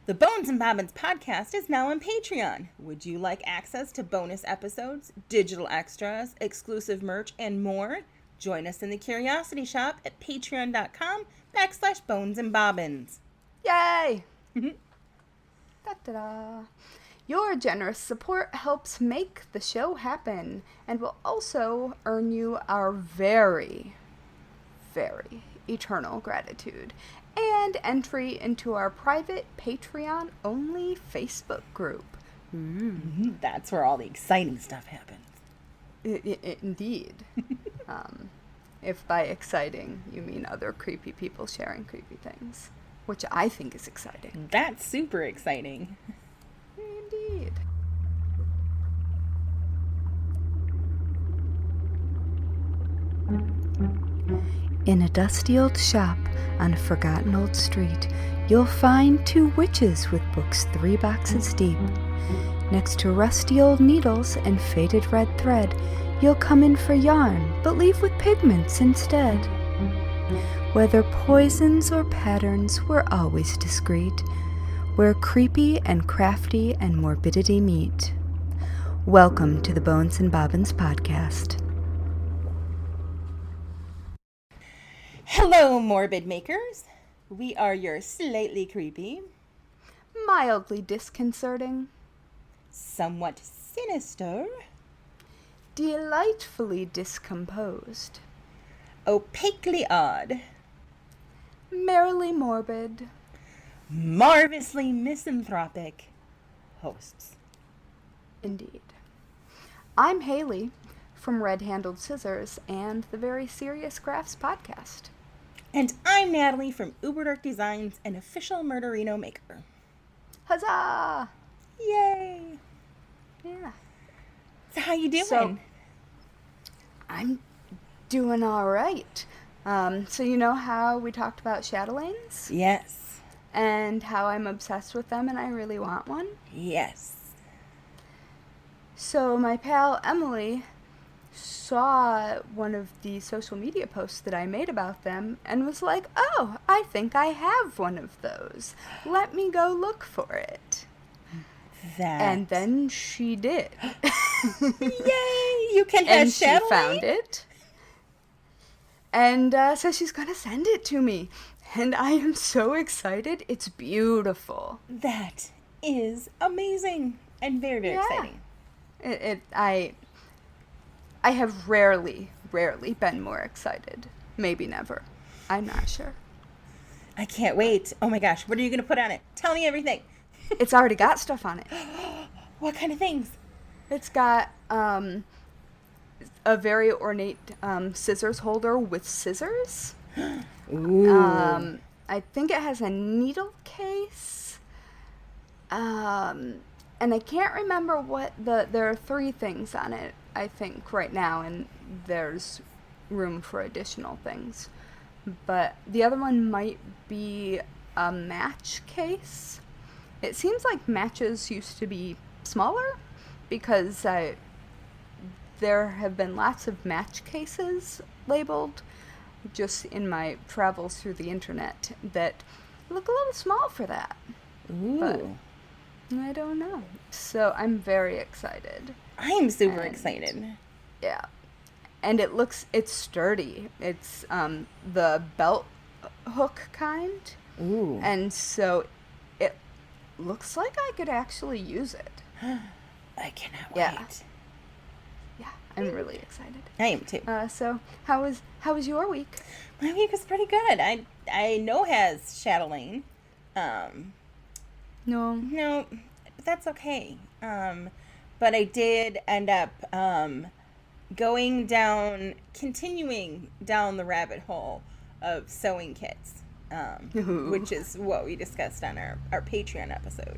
The Bones Bobbins Podcast is now on Patreon. Would you like access to bonus episodes, digital extras, exclusive merch, and more? Join us in the Curiosity Shop at patreon.com/bonesandbobbins. Yay! Da-da-da. Your generous support helps make the show happen and will also earn you our very, very eternal gratitude and entry into our private Patreon-only Facebook group. That's where all the exciting stuff happens. Indeed. If by exciting you mean other creepy people sharing creepy things, which I think is exciting. That's super exciting. Indeed. In a dusty old shop on a forgotten old street, you'll find two witches with books 3 boxes deep. Next to rusty old needles and faded red thread, you'll come in for yarn, but leave with pigments instead. Whether poisons or patterns, we're always discreet, where creepy and crafty and morbidity meet. Welcome to the Bones Bobbins Podcast. Hello, morbid makers. We are your slightly creepy, Mildly disconcerting, somewhat sinister, delightfully discomposed, opaquely odd, merrily morbid, marvelously misanthropic hosts. Indeed. I'm Haley from Red Handled Scissors and the Very Serious Crafts Podcast. And I'm Natali from Uber Dark Designs, an official murderino maker. Huzzah! Yay! Yeah. So how you doing? So, I'm doing all right. So you know how we talked about chatelaines? Yes. And how I'm obsessed with them and I really want one? Yes. So my pal Emily saw one of the social media posts that I made about them and was like, oh, I think I have one of those. Let me go look for it. And then she did. Yay! You can have And she found it. And so she's going to send it to me. And I am so excited. It's beautiful. That is amazing and very, very exciting. I have rarely been more excited. Maybe never. I'm not sure. I can't wait. Oh my gosh, what are you going to put on it? Tell me everything. It's already got stuff on it. What kind of things? It's got a very ornate scissors holder with scissors. Ooh. I think it has a needle case. And I can't remember what there are 3 things on it, I think, right now, and there's room for additional things. But the other one might be a match case. It seems like matches used to be smaller because there have been lots of match cases labeled just in my travels through the internet that look a little small for that. Ooh. But I don't know. So I'm very excited. I am super excited. Yeah. And it's sturdy. It's the belt hook kind. Ooh. And so it looks like I could actually use it. I cannot Yeah. wait. Yeah, I'm really excited. I am too. So how was your week? My week was pretty good. I know has chatelaine. No, but that's okay. But I did end up continuing down the rabbit hole of sewing kits, which is what we discussed on our Patreon episode.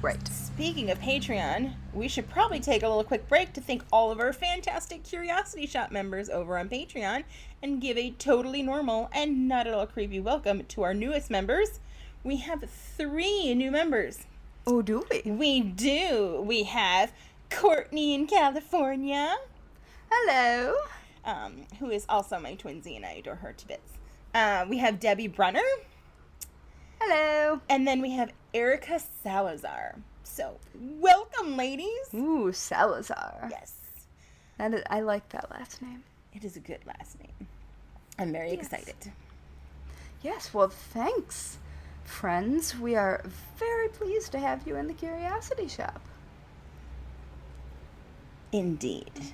Right. Speaking of Patreon, we should probably take a little quick break to thank all of our fantastic Curiosity Shop members over on Patreon and give a totally normal and not at all creepy welcome to our newest members. We have 3 new members. Oh, do we? We do. We have Courtney in California. Hello. Who is also my twinsy and I adore her to bits. We have Debbie Brunner. Hello. And then we have Erica Salazar. So, welcome, ladies. Ooh, Salazar. Yes. I like that last name. It is a good last name. I'm very excited. Yes, well, thanks, friends. We are very pleased to have you in the Curiosity Shop. Indeed.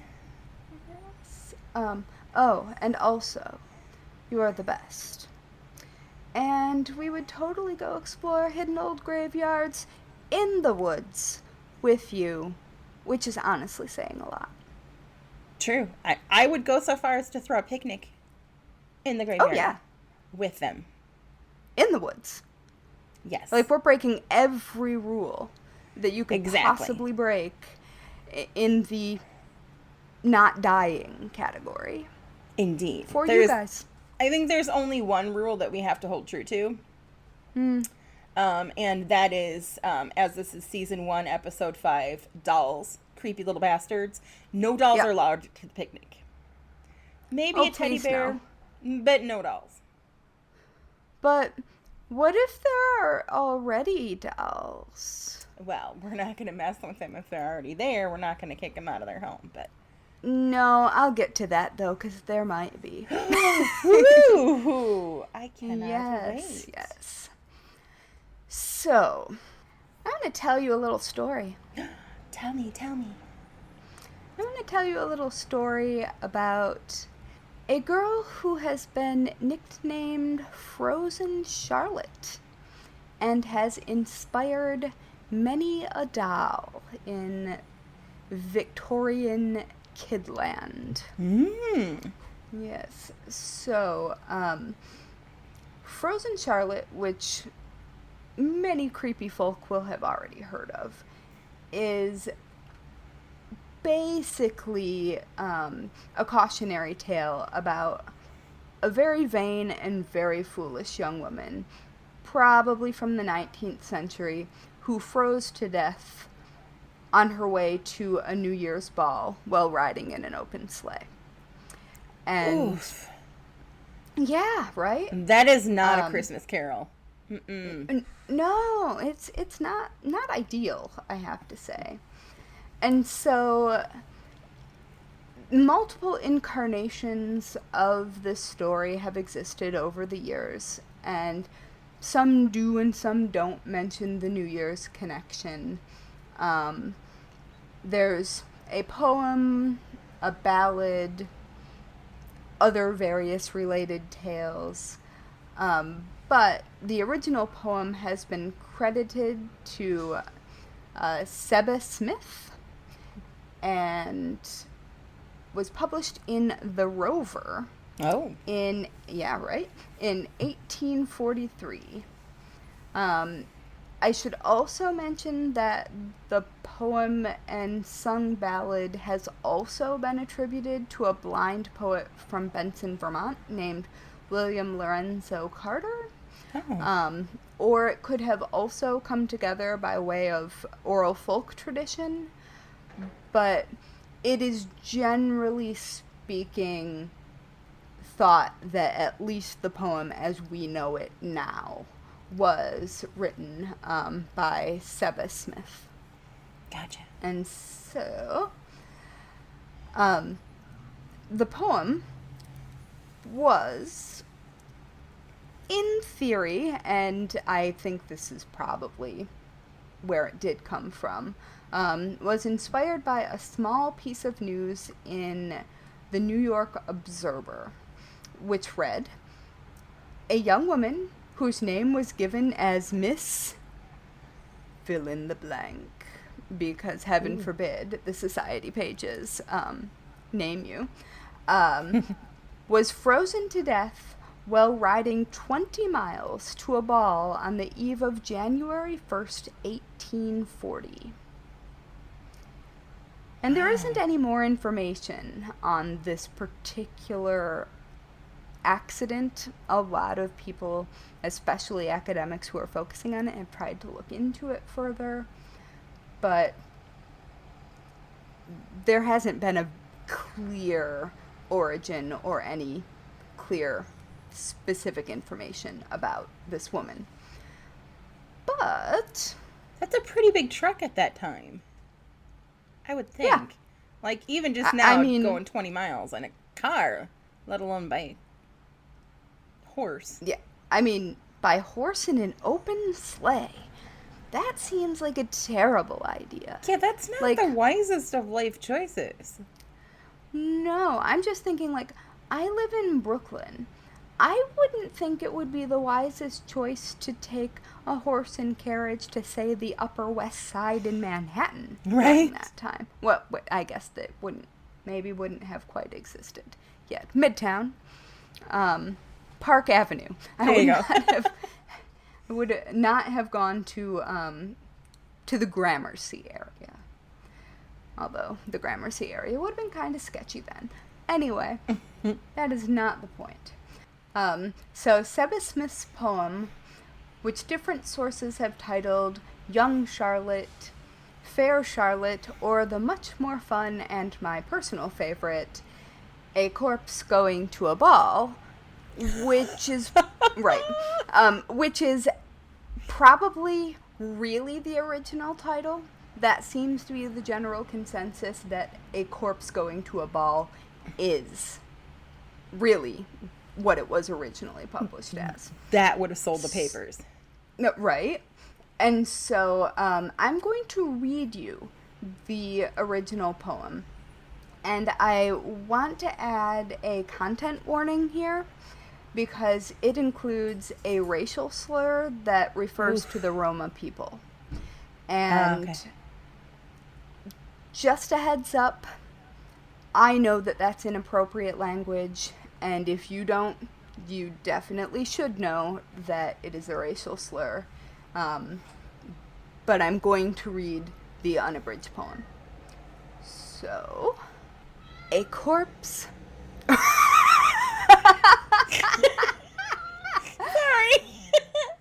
Yes. And also, you are the best. And we would totally go explore hidden old graveyards in the woods with you, which is honestly saying a lot. True. I would go so far as to throw a picnic in the graveyard. Oh, yeah. With them. In the woods. Yes. Like, we're breaking every rule that you could possibly break in the not dying category. Indeed. For you guys. I think there's only one rule that we have to hold true to. And that is, as this is season 1, episode 5, dolls, creepy little bastards. No dolls are allowed to the picnic. Maybe a teddy bear, but no dolls. But what if there are already dolls? Well, we're not going to mess with them if they're already there. We're not going to kick them out of their home, but... No, I'll get to that, though, because there might be. Woo! I cannot wait. Yes. So, I'm going to tell you a little story. Tell me. I'm going to tell you a little story about a girl who has been nicknamed Frozen Charlotte and has inspired many a doll in Victorian Kidland. Yes. So, Frozen Charlotte, which many creepy folk will have already heard of, is basically a cautionary tale about a very vain and very foolish young woman, probably from the 19th century, who froze to death on her way to a New Year's ball while riding in an open sleigh. And oof. Yeah, right? That is not a Christmas Carol. No, it's not ideal, I have to say. And so multiple incarnations of this story have existed over the years, and some do and some don't mention the New Year's connection. There's a poem, a ballad, other various related tales, but the original poem has been credited to Seba Smith and was published in The Rover. Oh. In 1843. I should also mention that the poem and sung ballad has also been attributed to a blind poet from Benson, Vermont, named William Lorenzo Carter. Oh. Or it could have also come together by way of oral folk tradition, but it is generally speaking thought that at least the poem as we know it now was written by Seba Smith. Gotcha. And so, the poem was, in theory, and I think this is probably where it did come from, was inspired by a small piece of news in the New York Observer, which read, "A young woman whose name was given as Miss fill in the blank," because heaven forbid the society pages name you, was frozen to death while riding 20 miles to a ball on the eve of January 1st, 1840. And there isn't any more information on this particular accident. A lot of people, especially academics who are focusing on it, have tried to look into it further, but there hasn't been a clear origin or any clear specific information about this woman. But That's a pretty big truck at that time, I would think. Yeah. Like, even just now, I mean, going 20 miles in a car, let alone by horse. yeah, I mean, by horse in an open sleigh, that seems like a terrible idea. Yeah, that's not Like- the wisest of life choices. No, I'm just thinking, like, I live in Brooklyn. I wouldn't think it would be the wisest choice to take a horse and carriage to, say, the Upper West Side in Manhattan during Right. that time. Well, I guess that wouldn't have quite existed yet. Midtown, Park Avenue. There you go. I would not have gone to the Gramercy area. Although the Gramercy area would have been kind of sketchy then. Anyway, that is not the point. So Seba Smith's poem, which different sources have titled Young Charlotte, Fair Charlotte, or the much more fun and my personal favorite, A Corpse Going to a Ball, which is which is probably really the original title. That seems to be the general consensus, that A Corpse Going to a Ball is really what it was originally published as. That would have sold the papers. No, right? And so I'm going to read you the original poem. And I want to add a content warning here, because it includes a racial slur that refers to the Roma people. And just a heads up, I know that that's inappropriate language, and if you don't, you definitely should know that it is a racial slur. But I'm going to read the unabridged poem. So, a corpse... Sorry.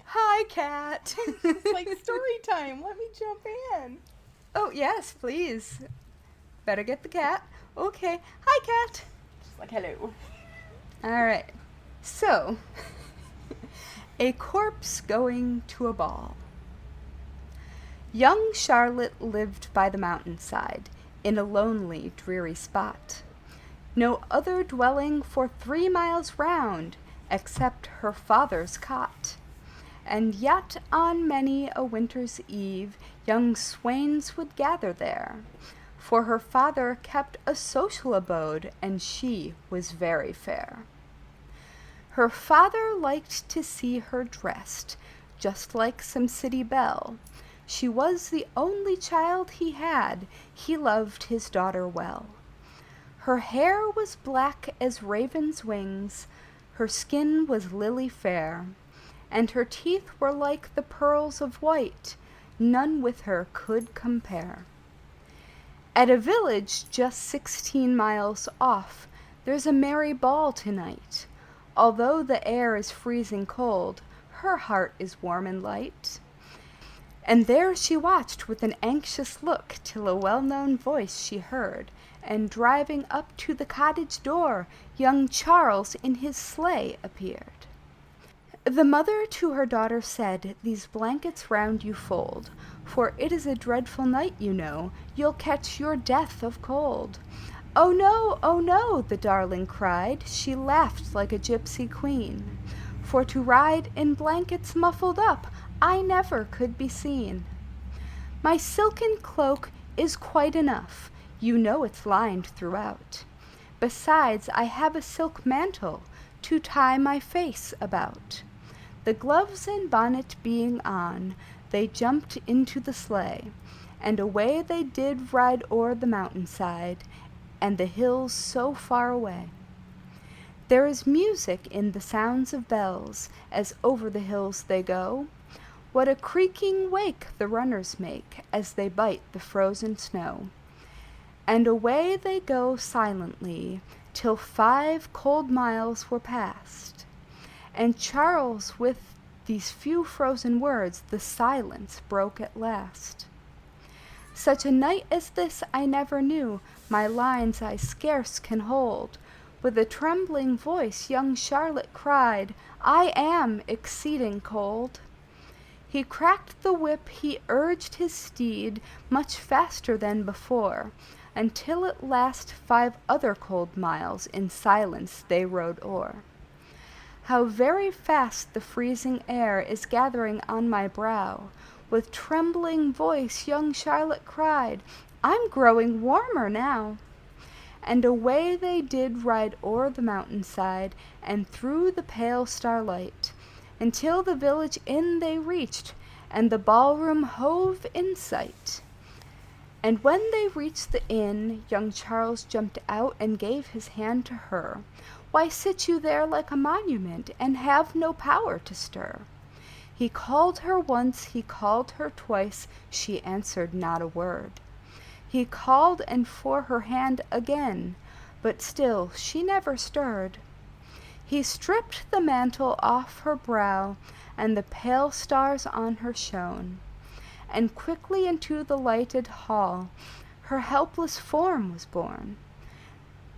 Hi, cat. It's like story time. Let me jump in. Oh, yes, please. Better get the cat. Okay. Hi, cat. Just like, hello. All right. So, a corpse going to a ball. Young Charlotte lived by the mountainside, in a lonely, dreary spot. No other dwelling for 3 miles round, except her father's cot. And yet on many a winter's eve, young swains would gather there, for her father kept a social abode, and she was very fair. Her father liked to see her dressed, just like some city belle. She was the only child he had, he loved his daughter well. Her hair was black as raven's wings, her skin was lily fair, and her teeth were like the pearls of white, none with her could compare. At a village just 16 miles off, there's a merry ball tonight. Although the air is freezing cold, her heart is warm and light. And there she watched with an anxious look till a well-known voice she heard, and driving up to the cottage door, young Charles in his sleigh appeared. The mother to her daughter said, "These blankets round you fold, for it is a dreadful night, you know, you'll catch your death of cold." "Oh no," the darling cried, she laughed like a gypsy queen, "for to ride in blankets muffled up, I never could be seen. My silken cloak is quite enough, you know it's lined throughout. Besides, I have a silk mantle to tie my face about." The gloves and bonnet being on, they jumped into the sleigh, and away they did ride o'er the mountainside, and the hills so far away. There is music in the sounds of bells, as over the hills they go. What a creaking wake the runners make, as they bite the frozen snow. And away they go silently, till 5 cold miles were past. And Charles, with these few frozen words, the silence broke at last. "Such a night as this I never knew, my lines I scarce can hold." With a trembling voice young Charlotte cried, "I am exceeding cold." He cracked the whip, he urged his steed much faster than before, until at last 5 other cold miles in silence they rode o'er. How very fast the freezing air is gathering on my brow! With trembling voice young Charlotte cried, I'm growing warmer now. And away they did ride o'er the mountainside, and through the pale starlight, until the village inn they reached, and the ballroom hove in sight. And when they reached the inn, young Charles jumped out and gave his hand to her. Why sit you there like a monument, and have no power to stir? He called her once, he called her twice, she answered not a word. He called and for her hand again, but still she never stirred. He stripped the mantle off her brow, and the pale stars on her shone, and quickly into the lighted hall her helpless form was borne.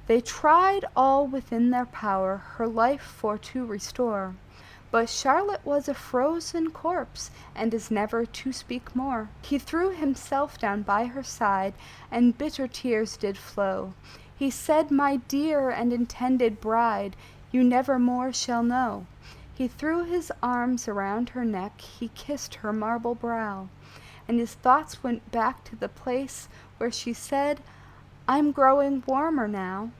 They tried all within their power her life for to restore, but Charlotte was a frozen corpse, and is never to speak more. He threw himself down by her side, and bitter tears did flow. He said, my dear and intended bride, you never more shall know. He threw his arms around her neck, he kissed her marble brow, and his thoughts went back to the place where she said, I'm growing warmer now.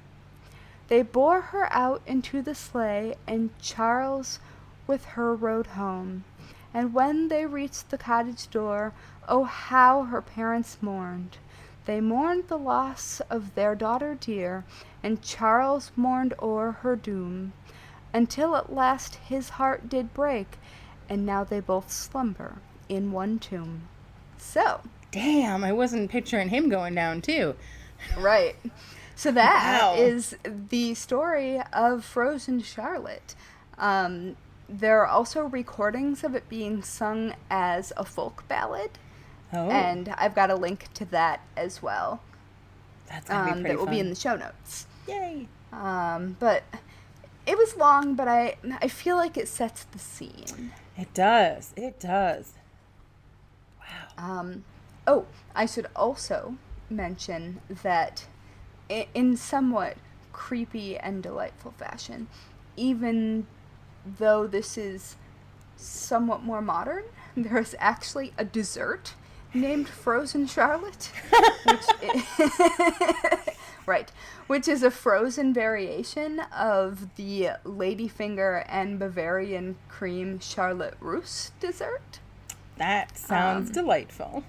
They bore her out into the sleigh, and Charles with her rode home. And when they reached the cottage door, oh, how her parents mourned! They mourned the loss of their daughter dear, and Charles mourned o'er her doom, until at last his heart did break, and now they both slumber in one tomb. So, Damn, I wasn't picturing him going down too. right. So that Wow. is the story of Frozen Charlotte. There are also recordings of it being sung as a folk ballad, Oh, and I've got a link to that as well. that's gonna be pretty That will fun. be in the show notes. Yay! But it was long, but I feel like it sets the scene. It does. It does. Oh, I should also mention that in somewhat creepy and delightful fashion, even though this is somewhat more modern, there is actually a dessert named Frozen Charlotte, which is a frozen variation of the Ladyfinger and Bavarian cream Charlotte Russe dessert. That sounds delightful.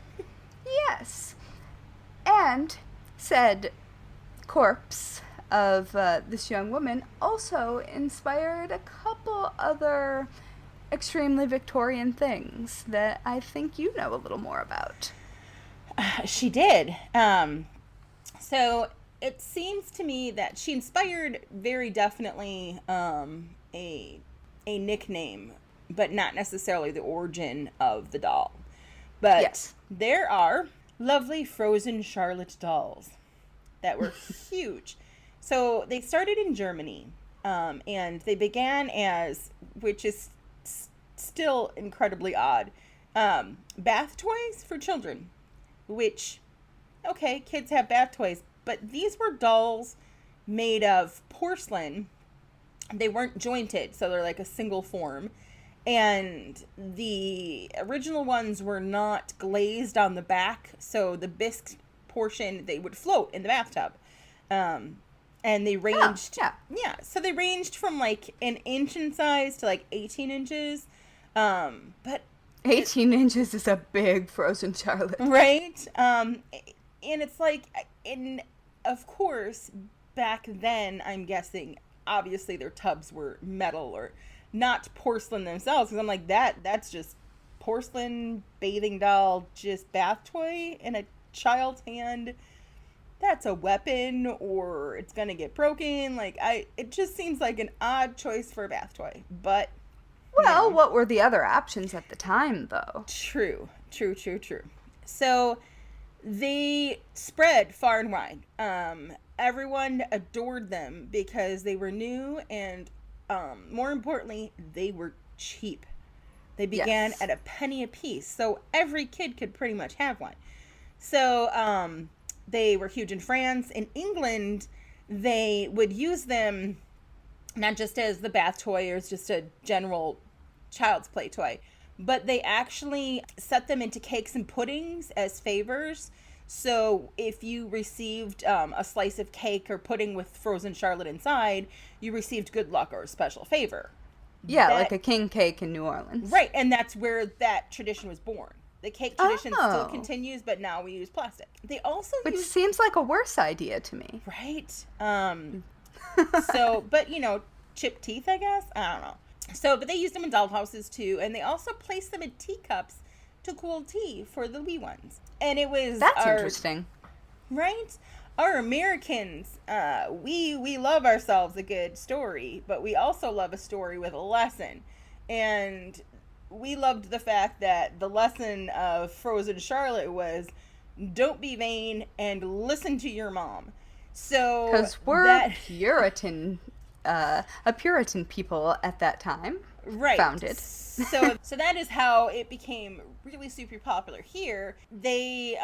Yes. And said corpse of this young woman also inspired a couple other extremely Victorian things that I think you know a little more about. She did. So it seems to me that she inspired very definitely a nickname, but not necessarily the origin of the doll. But Yes. there are lovely Frozen Charlotte dolls that were huge. So they started in Germany, and they began as, which is still incredibly odd, bath toys for children. Which, okay, kids have bath toys, but these were dolls made of porcelain. They weren't jointed, so they're like a single form. And the original ones were not glazed on the back, so the bisque portion, they would float in the bathtub. And they ranged, so they ranged from like an inch in size to like 18 inches. But 18 inches is a big Frozen Charlotte. right? And it's like, of course, back then, I'm guessing, obviously their tubs were metal or not porcelain themselves, because I'm like, that's just porcelain bathing doll, just bath toy in a child's hand. That's a weapon, or it's gonna get broken. Like, it just seems like an odd choice for a bath toy. But Well, what were the other options at the time, though? True. So they spread far and wide. Everyone adored them because they were new and, more importantly, they were cheap. They began Yes. at a penny a piece, so every kid could pretty much have one. So they were huge in France. In England, they would use them not just as the bath toy or as just a general child's play toy, but they actually set them into cakes and puddings as favors. So if you received a slice of cake or pudding with frozen Charlotte inside, you received good luck or a special favor. Yeah, like a king cake in New Orleans. Right, and that's where that tradition was born. The cake tradition still Oh. continues, but now we use plastic. They also Which use... seems like a worse idea to me. Right. So, but, chipped teeth, I guess? I don't know. So, but they used them in dollhouses, too, and they also placed them in teacups to cool tea for the wee ones. And it was... That's interesting. Right? Our Americans, we love ourselves a good story, but we also love a story with a lesson. And we loved the fact that the lesson of Frozen Charlotte was, don't be vain and listen to your mom. So Because we're Puritan, a Puritan people at that time. Right. Founded. So that is how it became really super popular here. They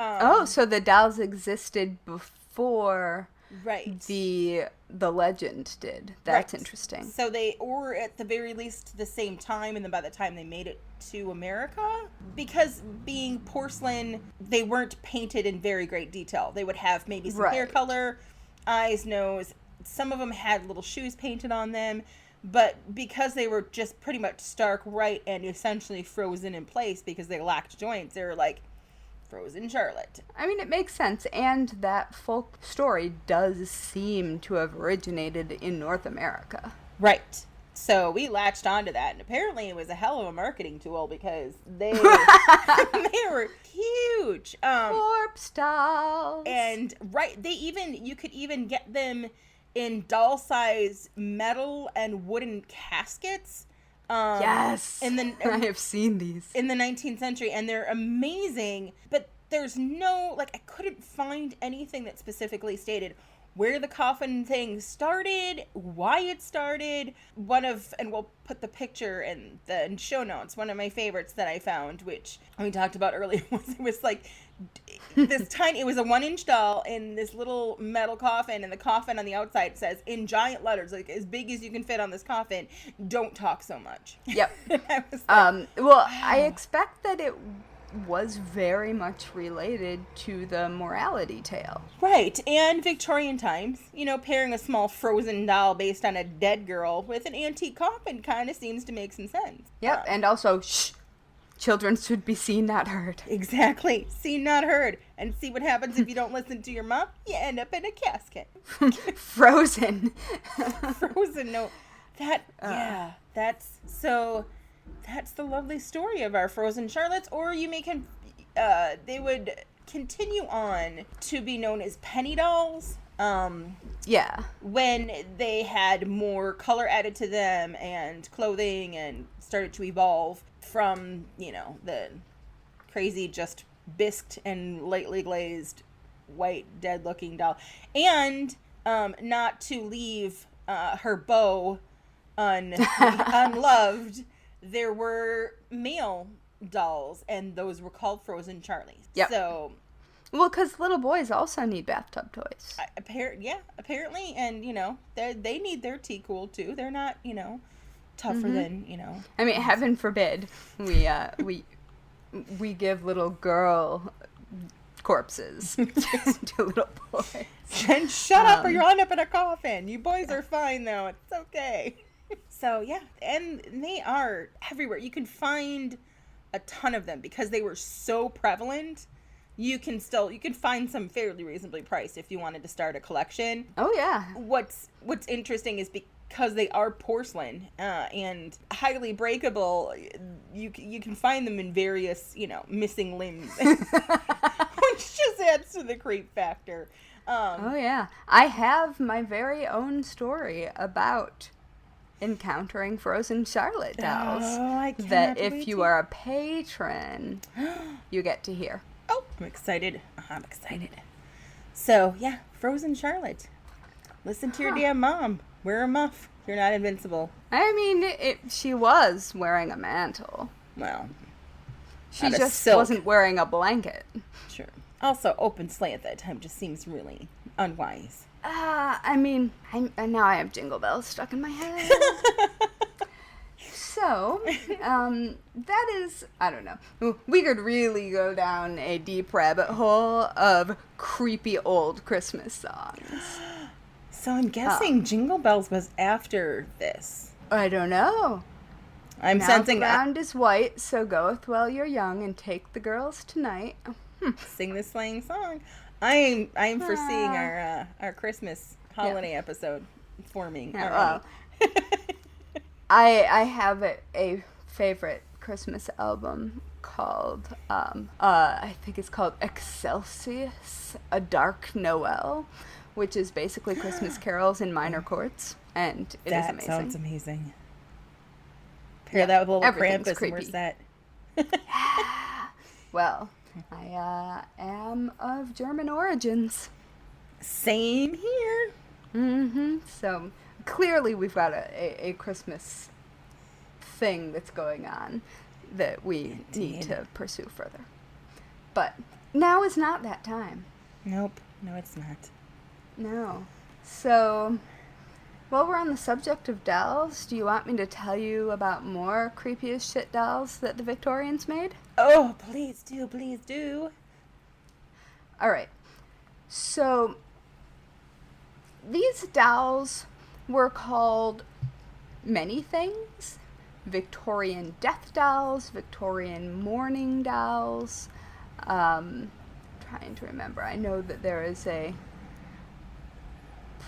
so the dolls existed before right. the legend did. That's Right. interesting. So they, or at the very least the same time, and then by the time they made it to America, because being porcelain, they weren't painted in very great detail. They would have maybe some hair Right. color, eyes, nose. Some of them had little shoes painted on them, but because they were just pretty much stark white and essentially frozen in place because they lacked joints, they were like Frozen Charlotte. I mean, it makes sense, and that folk story does seem to have originated in North America. Right. So we latched onto that, and apparently it was a hell of a marketing tool because they they were huge. Corpse dolls. And right, you could even get them in doll size metal and wooden caskets. Yes. And then I have seen these. in the 19th century, and they're amazing, but there's no, I couldn't find anything that specifically stated where the coffin thing started, why it started. And we'll put the picture in the show notes. One of my favorites that I found, which we talked about earlier, it was this tiny, it was a 1-inch doll in this little metal coffin, and the coffin on the outside says in giant letters, as big as you can fit on this coffin, don't talk so much. Yep. I was Well, I expect that it was very much related to the morality tale. right, and Victorian times, pairing a small frozen doll based on a dead girl with an antique coffin kind of seems to make some sense. Yep, and also, shh, children should be seen, not heard. Exactly. Seen, not heard. And see what happens if you don't listen to your mom? You end up in a casket. Frozen. Frozen, no. That's the lovely story of our Frozen Charlottes. Or you may they would continue on to be known as penny dolls. Yeah. When they had more color added to them and clothing and started to evolve from, the crazy just bisqued and lightly glazed white dead looking doll. And not to leave her beau unloved, there were male dolls, and those were called Frozen Charlies. Yep. So Well, because little boys also need bathtub toys. apparently, and they need their tea cool too. They're not tougher than I mean, heaven forbid we give little girl corpses to little boys. And shut up or you'll end up in a coffin. You boys are fine though. It's okay. So yeah, and they are everywhere. You can find a ton of them because they were so prevalent. You can find some fairly reasonably priced if you wanted to start a collection. Oh yeah. What's interesting is because they are porcelain and highly breakable, you can find them in various missing limbs, which just adds to the creep factor. Oh yeah, I have my very own story about encountering Frozen Charlotte dolls. Oh, I cannot that wait if you to- are a patron, you get to hear. Oh, I'm excited. So, yeah, Frozen Charlotte. Listen to your damn mom. Wear a muff. You're not invincible. I mean, she was wearing a mantle. Well, She out of just silk. wasn't wearing a blanket. Sure. Also, open sleigh at that time just seems really unwise. I mean, now I have Jingle Bells stuck in my head. So, that is, I don't know. We could really go down a deep rabbit hole of creepy old Christmas songs. So I'm guessing Jingle Bells was after this. I don't know. I'm Now sensing the ground is white, so goeth while you're young, and take the girls tonight. sing this slang song. I'm foreseeing our Christmas holiday episode forming. Yeah, well, I have a favorite Christmas album called I think it's called Excelsius, A Dark Noel, which is basically Christmas carols in minor chords, and it is amazing. That sounds amazing. Pair that with a little everything's Krampus, creepy. and we're set. Well, I am of German origins. Same here. So clearly we've got a Christmas thing that's going on that we need to pursue further. But now is not that time. Nope. No, it's not. No. So, while we're on the subject of dolls, do you want me to tell you about more creepy as shit dolls that the Victorians made? Oh, please do, please do. Alright. So, these dolls were called many things. Victorian death dolls, Victorian mourning dolls. Trying to remember. I know that there is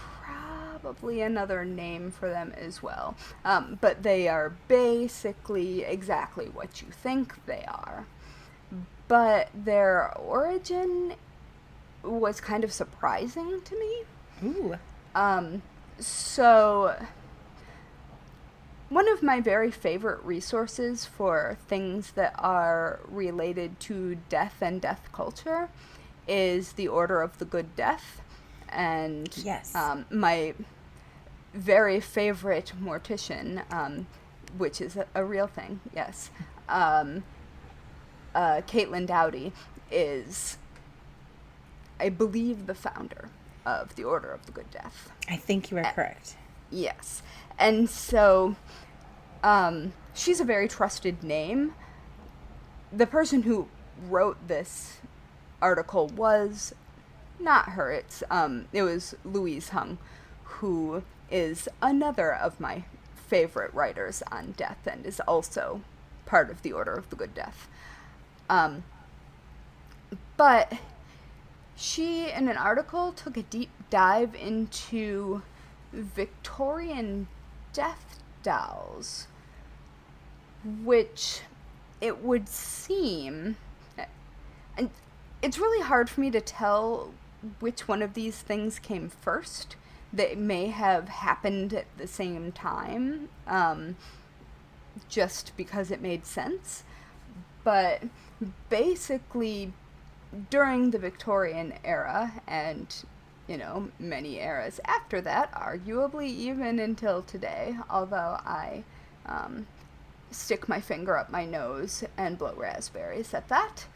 probably another name for them as well. But they are basically exactly what you think they are. But their origin was kind of surprising to me. Ooh. So, one of my very favorite resources for things that are related to death and death culture is the Order of the Good Death. And yes. My very favorite mortician, which is a real thing, yes, Caitlin Doughty is, I believe, the founder of the Order of the Good Death. I think you are correct. Yes. And so, she's a very trusted name. The person who wrote this article was not her. It was Louise Hung, who is another of my favorite writers on death and is also part of the Order of the Good Death. But she, in an article, took a deep dive into Victorian death dolls, which it would seem, and it's really hard for me to tell which one of these things came first. They may have happened at the same time, just because it made sense. But basically, during the Victorian era, and, you know, many eras after that, arguably even until today, although I stick my finger up my nose and blow raspberries at that,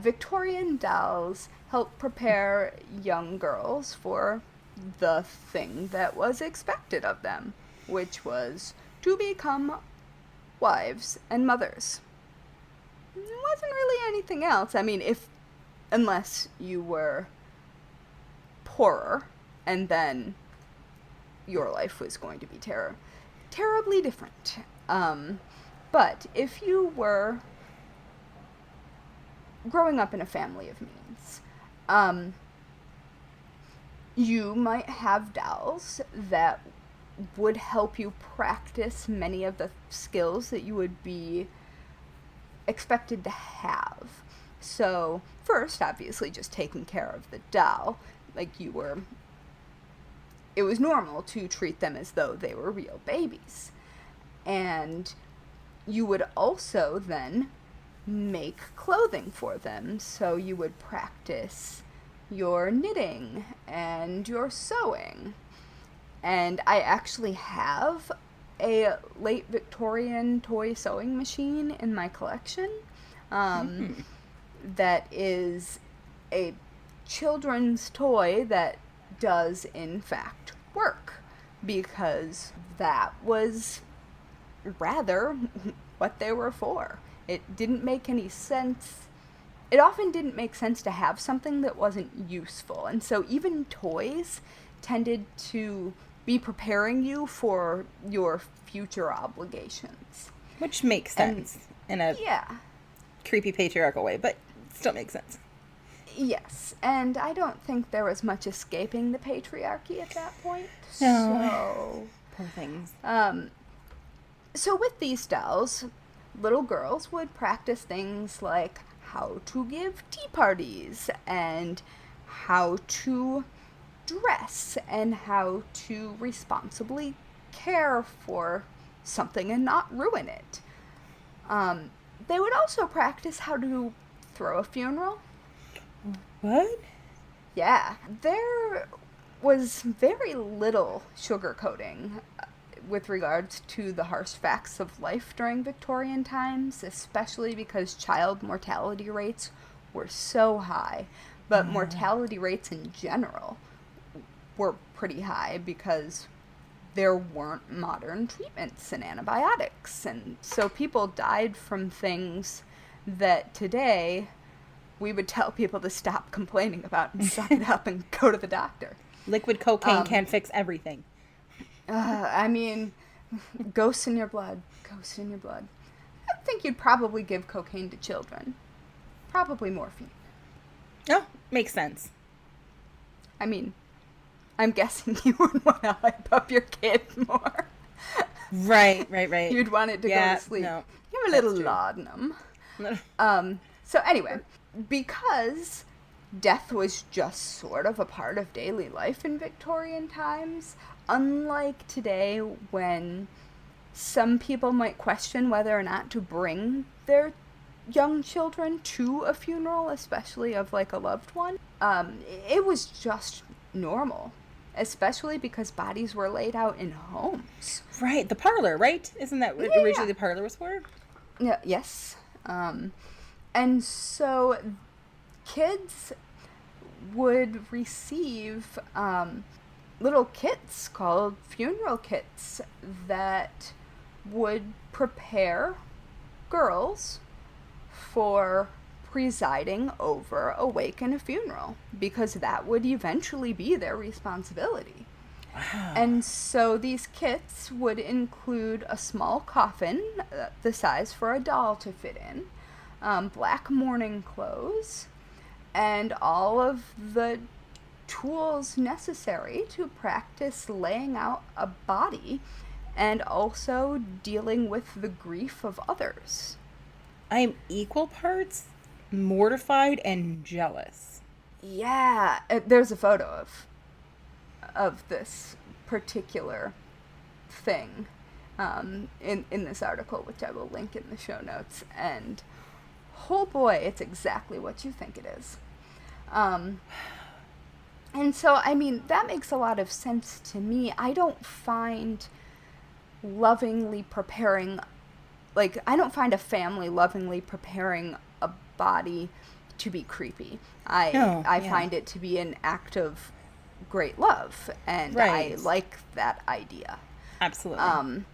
Victorian dolls help prepare young girls for the thing that was expected of them, which was to become wives and mothers. It wasn't really anything else. I mean, unless you were poorer, and then your life was going to be terribly different. But if you were growing up in a family of means, you might have dolls that would help you practice many of the skills that you would be expected to have. So, first, obviously, just taking care of the doll. It was normal to treat them as though they were real babies. And you would also then make clothing for them. So you would practice your knitting and your sewing. And I actually have a late Victorian toy sewing machine in my collection. That is a children's toy that does in fact work, because that was rather what they were for. It didn't make any sense. It often didn't make sense to have something that wasn't useful, and so even toys tended to be preparing you for your future obligations. Which makes sense in a creepy patriarchal way, but still makes sense. Yes, and I don't think there was much escaping the patriarchy at that point. No. Poor things. So with these dolls, little girls would practice things like how to give tea parties, and how to dress, and how to responsibly care for something and not ruin it. They would also practice how to throw a funeral. What? Yeah. There was very little sugarcoating with regards to the harsh facts of life during Victorian times, especially because child mortality rates were so high. But mortality rates in general were pretty high because there weren't modern treatments and antibiotics. And so people died from things that today we would tell people to stop complaining about and suck it up and go to the doctor. Liquid cocaine can't fix everything. I mean, ghosts in your blood. Ghosts in your blood. I think you'd probably give cocaine to children. Probably morphine. Oh, makes sense. I mean, I'm guessing you would want to hype up your kid more. Right. You'd want it to go to sleep. No, Give a little laudanum. So anyway, because death was just sort of a part of daily life in Victorian times, unlike today when some people might question whether or not to bring their young children to a funeral, especially of like a loved one, it was just normal, especially because bodies were laid out in homes. Right, the parlor, right? Isn't that what originally the parlor was for? Yeah, yes. And so kids would receive little kits called funeral kits that would prepare girls for presiding over a wake and a funeral, because that would eventually be their responsibility. Wow. And so these kits would include a small coffin, the size for a doll to fit in, black mourning clothes, and all of the tools necessary to practice laying out a body and also dealing with the grief of others. I am equal parts mortified and jealous. Yeah, there's a photo of this particular thing in this article, which I will link in the show notes, and oh boy, it's exactly what you think it is. And so, I mean, that makes a lot of sense to me. I don't find lovingly preparing, I don't find a family lovingly preparing a body to be creepy. I find it to be an act of great love, and I like that idea. Absolutely.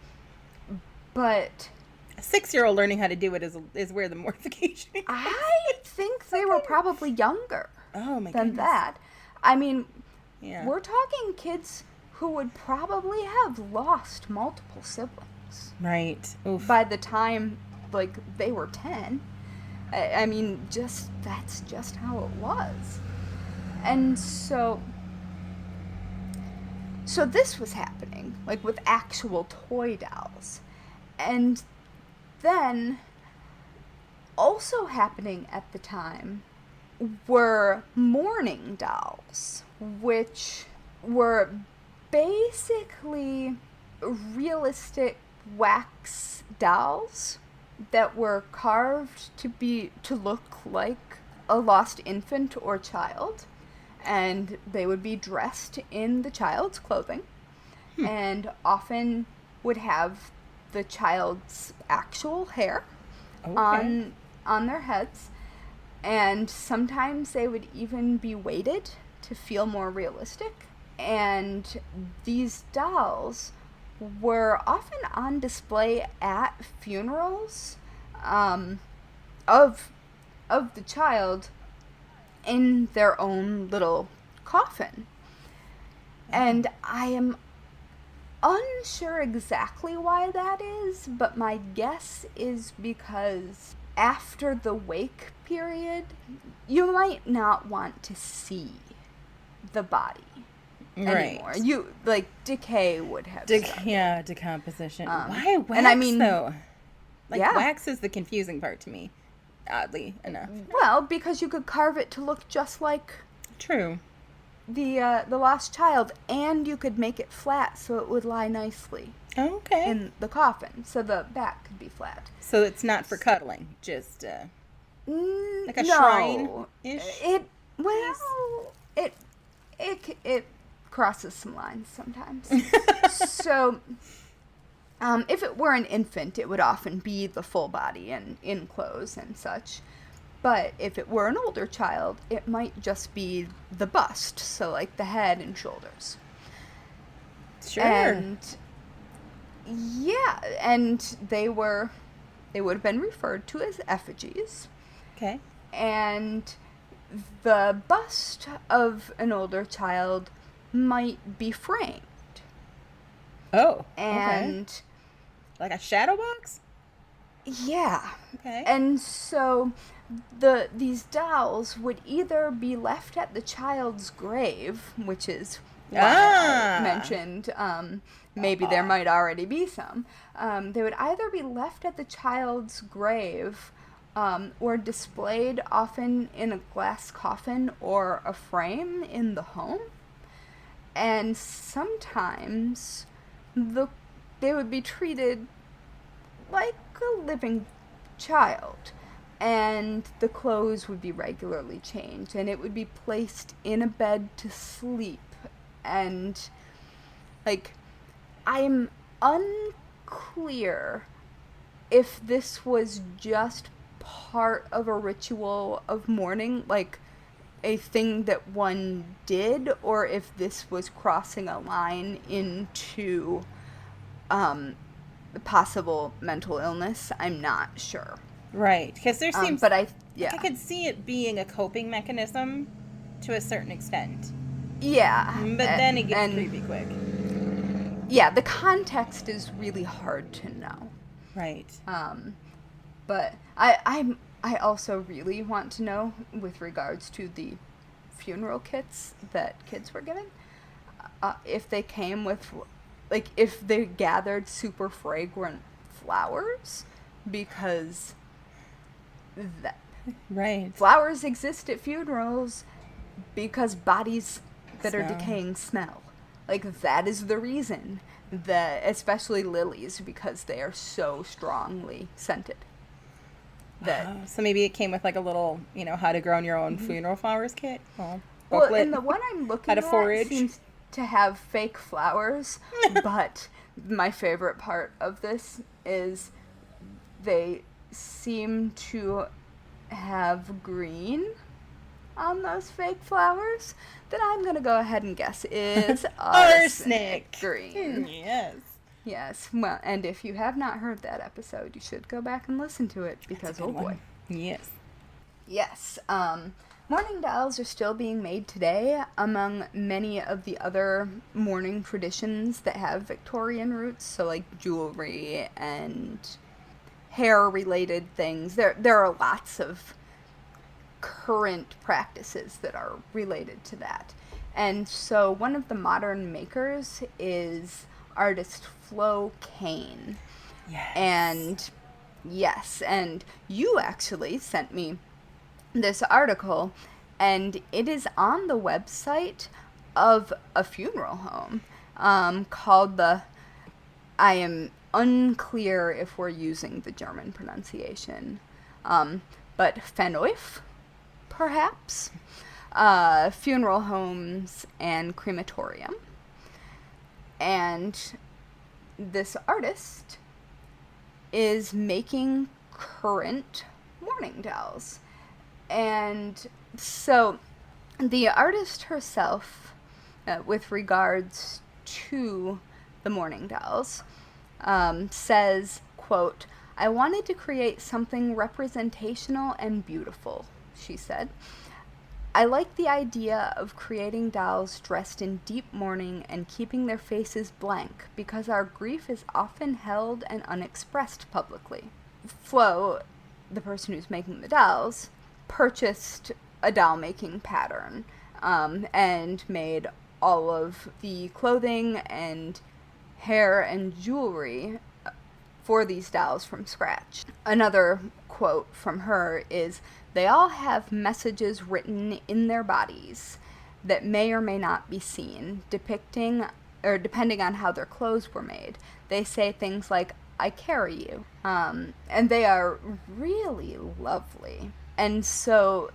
But a 6-year-old learning how to do it is where the mortification comes. I think they were probably younger than goodness. That. I mean, we're talking kids who would probably have lost multiple siblings. Right. Oof. By the time, they were 10. I mean, that's just how it was. And so this was happening, with actual toy dolls. And then, also happening at the time, were mourning dolls, which were basically realistic wax dolls that were carved to look like a lost infant or child, and they would be dressed in the child's clothing and often would have the child's actual hair Okay. on their heads, and sometimes they would even be weighted to feel more realistic. And these dolls were often on display at funerals of the child in their own little coffin. And I am unsure exactly why that is, but my guess is because after the wake period, you might not want to see the body anymore. Right. You, like, decay would have started. Decomposition. Why wax, and I mean, though? Like, yeah. wax is the confusing part to me, oddly enough. Well, because you could carve it to look just like True. the lost child, and you could make it flat so it would lie nicely Okay. in the coffin, so the back could be flat. So it's not for cuddling, just like a No. shrine-ish? It crosses some lines sometimes. So, if it were an infant, it would often be the full body and in clothes and such. But if it were an older child, it might just be the bust, so like the head and shoulders. Sure. And yeah, and they would have been referred to as effigies. Okay. And the bust of an older child might be framed. Oh, And okay. Like a shadow box? yeah. Okay. And so these dolls would either be left at the child's grave, which is why I mentioned maybe there might already be some. They would either be left at the child's grave or displayed often in a glass coffin or a frame in the home. And sometimes they would be treated like a living child. And the clothes would be regularly changed, and it would be placed in a bed to sleep. And, like, I'm unclear if this was just part of a ritual of mourning, like a thing that one did, or if this was crossing a line into possible mental illness. I'm not sure. Right, because there seems... but I could see it being a coping mechanism to a certain extent. Yeah. But then it gets creepy quick. Yeah, the context is really hard to know. Right. But I also really want to know, with regards to the funeral kits that kids were given, if they came with, like, if they gathered super fragrant flowers, because right. Flowers exist at funerals because bodies that are decaying smell. Like, that is the reason that, especially lilies, because they are so strongly scented. So maybe it came with like a little, how to grow your own funeral flowers kit. Well, booklet. and the one I'm looking How to forage. seems to have fake flowers, but my favorite part of this is they seem to have green on those fake flowers that I'm going to go ahead and guess is arsenic green. Yes. Yes. Well, and if you have not heard that episode, you should go back and listen to it, because oh boy. One. Yes. Yes. Mourning dolls are still being made today among many of the other mourning traditions that have Victorian roots, so like jewelry and hair-related things. There are lots of current practices that are related to that. And so one of the modern makers is artist Flo Kane. Yes. And yes, and you actually sent me this article, and it is on the website of a funeral home called I am unclear if we're using the German pronunciation, but Fenhof, perhaps, funeral homes and crematorium. And this artist is making current mourning dolls. And so the artist herself, with regards to the mourning dolls, says, quote, "I wanted to create something representational and beautiful," she said. "I like the idea of creating dolls dressed in deep mourning and keeping their faces blank because our grief is often held and unexpressed publicly." Flo, the person who's making the dolls, purchased a doll making pattern and made all of the clothing and hair and jewelry for these dolls from scratch. Another quote from her is, "They all have messages written in their bodies that may or may not be seen, depending on how their clothes were made. They say things like, 'I carry you,' and they are really lovely." And so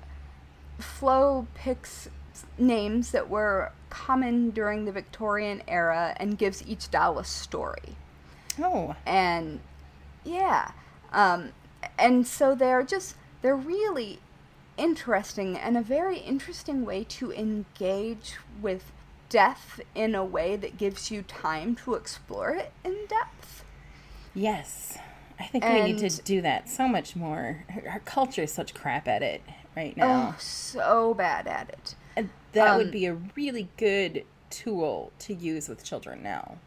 Flo picks names that were common during the Victorian era and gives each doll a story. Oh. And yeah, and so they're really interesting, and a very interesting way to engage with death in a way that gives you time to explore it in depth. Yes. I think we need to do that so much more. Our culture is such crap at it right now. Oh, so bad at it. And that would be a really good tool to use with children now.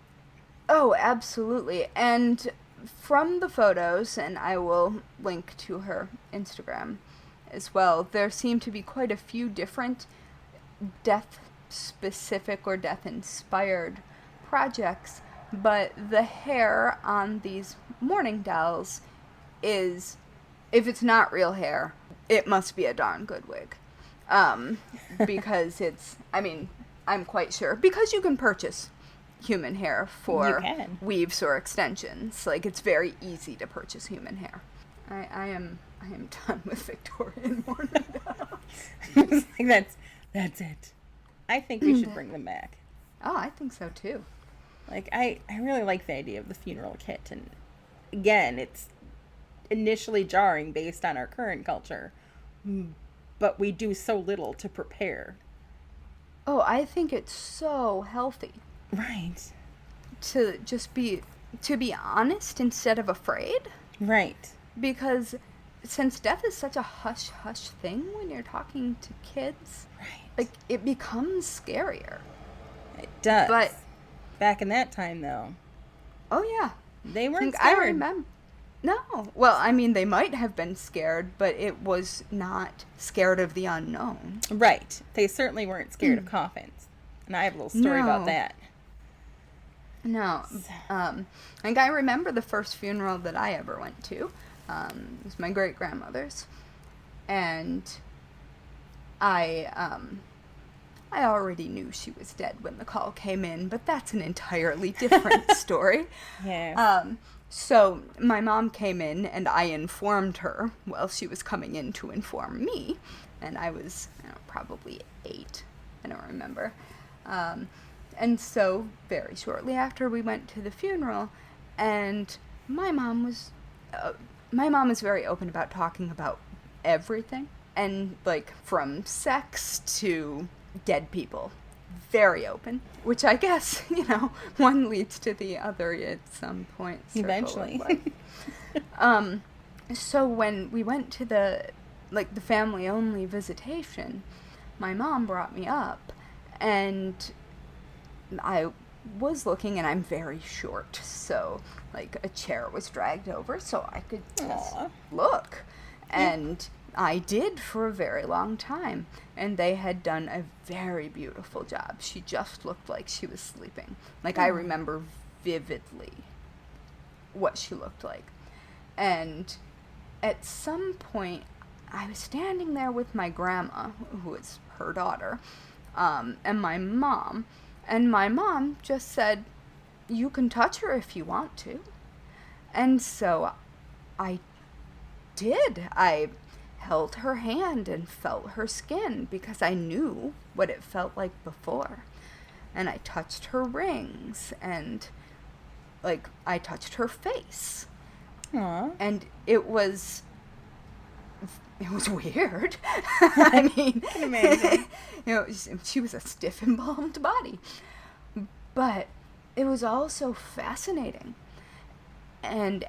Oh, absolutely. And from the photos, and I will link to her Instagram as well, there seem to be quite a few different death-specific or death-inspired projects, but the hair on these mourning dolls is, if it's not real hair, it must be a darn good wig. Because I'm quite sure, because you can purchase human hair for weaves or extensions. Like, it's very easy to purchase human hair. I am done with Victorian mourning dolls. That's it. I think we should bring them back. Oh, I think so too. Like, I really like the idea of the funeral kit, and again, it's initially jarring based on our current culture, but we do so little to prepare. Oh, I think it's so healthy. Right. To be honest instead of afraid. Right. Because since death is such a hush-hush thing when you're talking to kids, right, like, it becomes scarier. It does. But back in that time, though. Oh, yeah. They weren't scared. I remember. No. Well, I mean, they might have been scared, but it was not scared of the unknown. Right. They certainly weren't scared of coffins. And I have a little story about that. No. Like, I remember the first funeral that I ever went to. It was my great-grandmother's. And I already knew she was dead when the call came in, but that's an entirely different story. Yeah. So my mom came in, and I informed her while she was coming in to inform me. And I was, probably 8. I don't remember. And so very shortly after, we went to the funeral, and my mom is very open about talking about everything, and like from sex to dead people. Very open, which I guess, one leads to the other at some point. Eventually. So when we went to the family-only visitation, my mom brought me up, and I was looking, and I'm very short, so, a chair was dragged over so I could just look. And I did for a very long time, and they had done a very beautiful job. She just looked like she was sleeping. I remember vividly what she looked like. And at some point, I was standing there with my grandma, who is her daughter, and my mom. And my mom just said, "You can touch her if you want to." And so I did. I held her hand and felt her skin because I knew what it felt like before. And I touched her rings, and like, I touched her face. Aww. And it was weird. I mean, I can imagine. She was a stiff, embalmed body. But it was also fascinating. And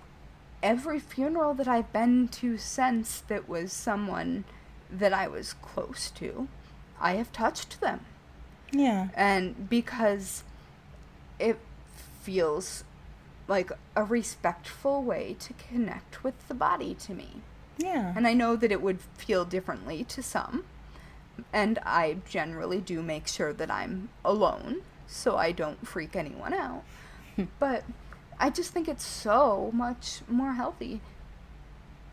every funeral that I've been to since that was someone that I was close to, I have touched them. Yeah. And because it feels like a respectful way to connect with the body to me. Yeah. And I know that it would feel differently to some. And I generally do make sure that I'm alone so I don't freak anyone out. But I just think it's so much more healthy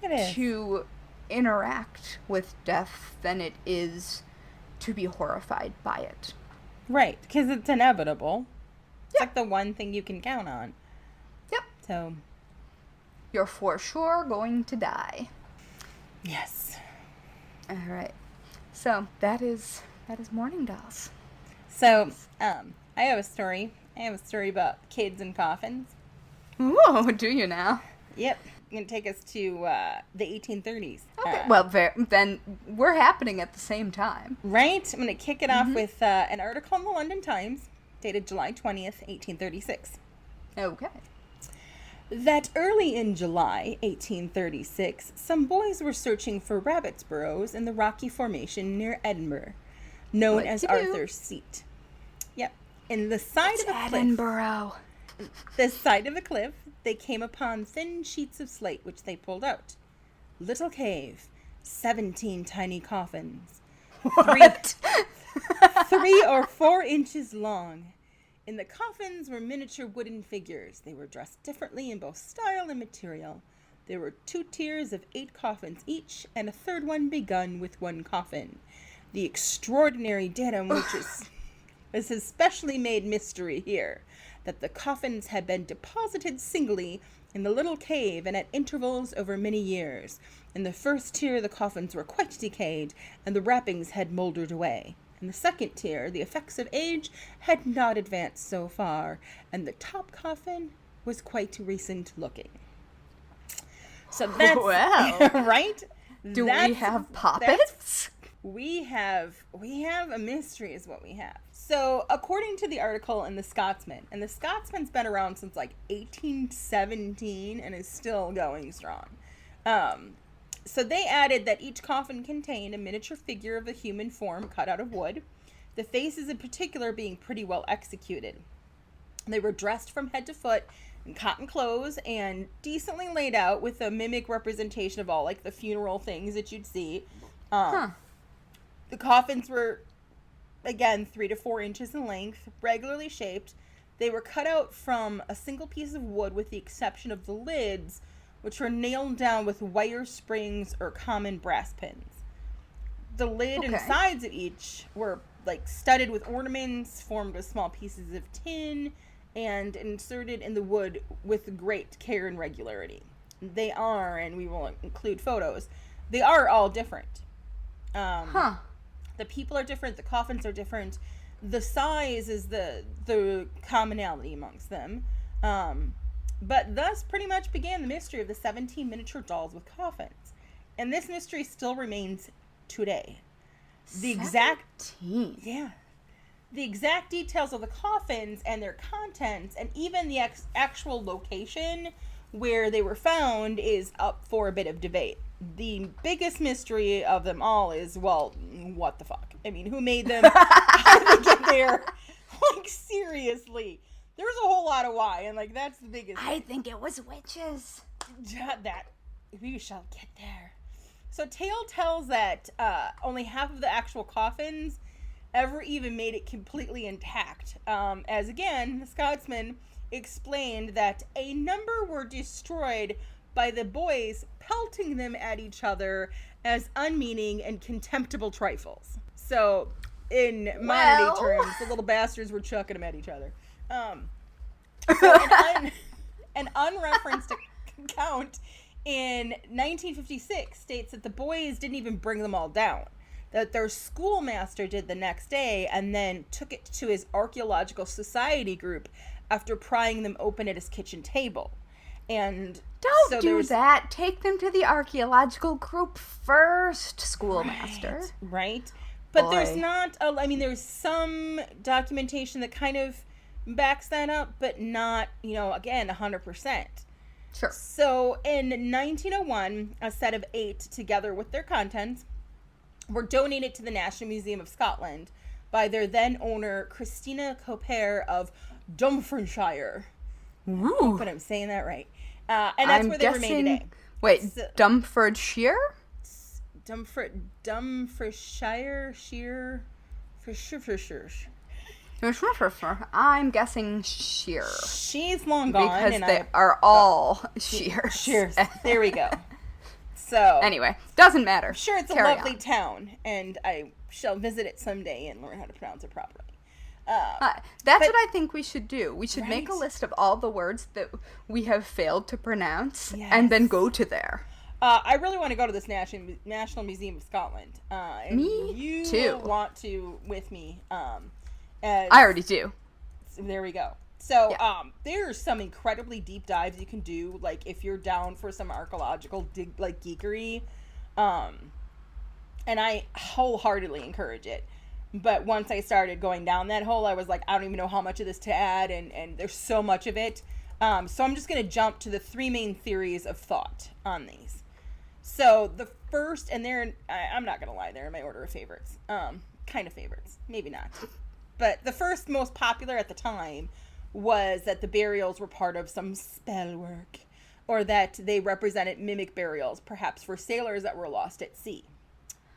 to interact with death than it is to be horrified by it. Right, because it's inevitable. It's like the one thing you can count on. Yep. So. You're for sure going to die. Yes. All right. So that is Mourning Dolls. So, I have a story. I have a story about kids and coffins. Whoa, do you now? Yep. I'm going to take us to the 1830s. Okay. Well, then we're happening at the same time. Right? I'm going to kick it off with an article in the London Times, dated July 20th, 1836. Okay. That early in July 1836, some boys were searching for rabbits' burrows in the rocky formation near Edinburgh, known as Arthur's Seat. Yep. In the side of a cliff. Edinburgh. The side of a cliff, they came upon thin sheets of slate, which they pulled out. Little cave, 17 tiny coffins. What? 3 or 4 inches long. In the coffins were miniature wooden figures. They were dressed differently in both style and material. There were 2 tiers of 8 coffins each, and a third one begun with 1 coffin. The extraordinary datum, which is especially made mystery here, that the coffins had been deposited singly in the little cave and at intervals over many years. In the first tier, the coffins were quite decayed, and the wrappings had mouldered away. In the second tier, the effects of age had not advanced so far, and the top coffin was quite recent looking. So that's right. Do we have puppets? We have a mystery is what we have. So according to the article in the Scotsman, and the Scotsman's been around since like 1817 and is still going strong. So they added that each coffin contained a miniature figure of a human form cut out of wood, the faces in particular being pretty well executed. They were dressed from head to foot in cotton clothes and decently laid out with a mimic representation of all like the funeral things that you'd see. The coffins were, again, 3 to 4 inches in length, regularly shaped. They were cut out from a single piece of wood with the exception of the lids, which were nailed down with wire springs or common brass pins. The lid and sides of each were like studded with ornaments formed with small pieces of tin and inserted in the wood with great care and regularity. They are, and we will include photos, they are all different. The people are different, the coffins are different, the size is the commonality amongst them. But thus pretty much began the mystery of the 17 miniature dolls with coffins. And this mystery still remains today. The exact details of the coffins and their contents and even the actual location where they were found is up for a bit of debate. The biggest mystery of them all is, well, what the fuck? I mean, who made them? How did they get there? Like, seriously. There's a whole lot of why, and, like, that's the biggest. I think it was witches. That, we shall get there. So, tale tells that only half of the actual coffins ever even made it completely intact. As, again, the Scotsman explained that a number were destroyed by the boys pelting them at each other as unmeaning and contemptible trifles. So, in modern day terms, the little bastards were chucking them at each other. So an unreferenced account in 1956 states that the boys didn't even bring them all down. That their schoolmaster did the next day and then took it to his archaeological society group after prying them open at his kitchen table. And don't do that. Take them to the archaeological group first, schoolmaster. Right. But Boy. There's not, there's some documentation that kind of backs that up, but not, again, 100%. Sure. So in 1901, a set of 8, together with their contents, were donated to the National Museum of Scotland by their then owner, Christina Cooper of Dumfriesshire. Ooh. But I'm saying that right. And that's where they remain today. Wait, so, Dumfriesshire? Dumfriesshire, I'm guessing sheer. She's long gone. Because they are all shears. Shears. There we go. So anyway, doesn't matter. Sure, it's a lovely town, and I shall visit it someday and learn how to pronounce it properly. That's what I think we should do. We should make a list of all the words that we have failed to pronounce, and then go to there. I really want to go to this National Museum of Scotland. Me you too. Want to with me? I already do. There we go. So, there's some incredibly deep dives you can do, like, if you're down for some archaeological, geekery, and I wholeheartedly encourage it. But once I started going down that hole, I was like, I don't even know how much of this to add, and there's so much of it. So I'm just going to jump to the 3 main theories of thought on these. So, the first, and I'm not going to lie, they're in my order of favorites. Kind of favorites. Maybe not. But the first most popular at the time was that the burials were part of some spell work, or that they represented mimic burials, perhaps for sailors that were lost at sea.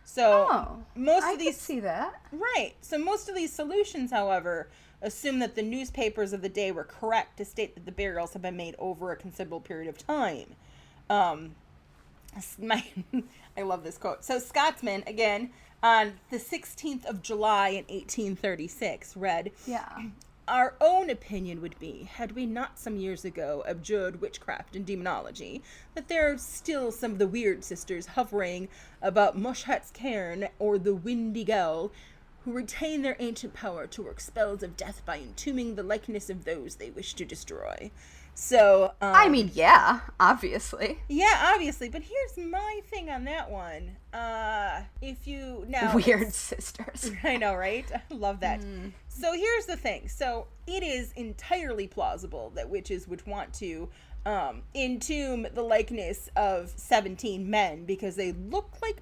So I could see that. Right. So most of these solutions, however, assume that the newspapers of the day were correct to state that the burials have been made over a considerable period of time. I love this quote. So Scotsman, again, on the 16th of July in 1836, read, Our own opinion would be, had we not some years ago abjured witchcraft and demonology, that there are still some of the weird sisters hovering about Mushat's cairn or the Windy Gull, who retain their ancient power to work spells of death by entombing the likeness of those they wish to destroy. So, obviously. Yeah, obviously, but here's my thing on that one. Weird sisters. I know, right? I love that. So here's the thing. So it is entirely plausible that witches would want to entomb the likeness of 17 men because they look like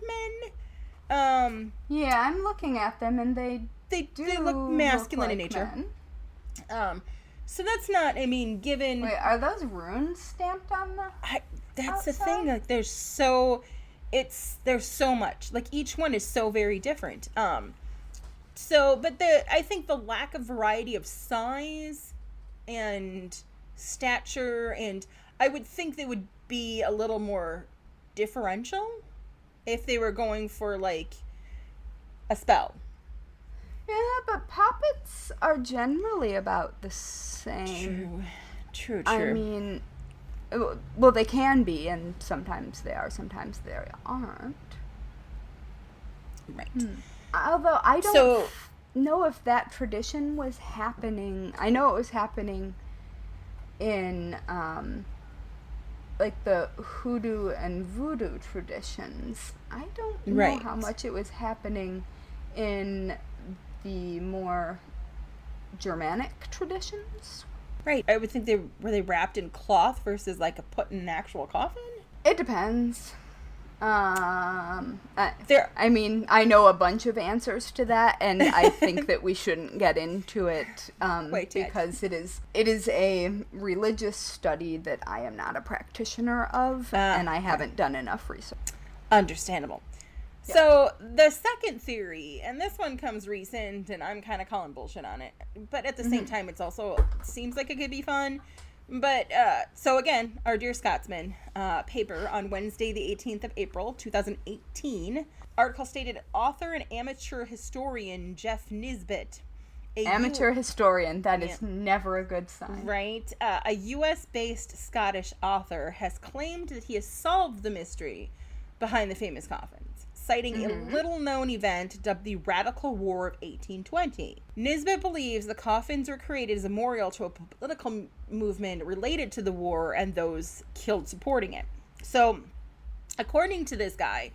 men. Yeah, I'm looking at them and they look masculine in like nature. Men. So that's not, given... Wait, are those runes stamped on the That's outside? the thing, like, there's so much. Like, each one is so very different. I think the lack of variety of size and stature, and I would think they would be a little more differential if they were going for, like, a spell. Yeah, but puppets are generally about the same. True. Well, they can be, and sometimes they are, sometimes they aren't. Right. Although I don't know if that tradition was happening. I know it was happening in, like, the hoodoo and voodoo traditions. I don't know how much it was happening in the more Germanic traditions. Right. I would think were they wrapped in cloth versus like put in an actual coffin? It depends. I know a bunch of answers to that, and I think that we shouldn't get into it because it is a religious study that I am not a practitioner of, and I haven't done enough research. Understandable. Yeah. So the second theory, and this one comes recent, and I'm kind of calling bullshit on it, but at the same time, it's also seems like it could be fun. But so again, our dear Scotsman paper on Wednesday, the 18th of April, 2018, article stated author and amateur historian Jeff Nisbet. Historian, that is never a good sign. Right. A U.S.-based Scottish author has claimed that he has solved the mystery behind the famous coffins. citing a little-known event dubbed the Radical War of 1820. Nisbet believes the coffins were created as a memorial to a political movement related to the war and those killed supporting it. So, according to this guy,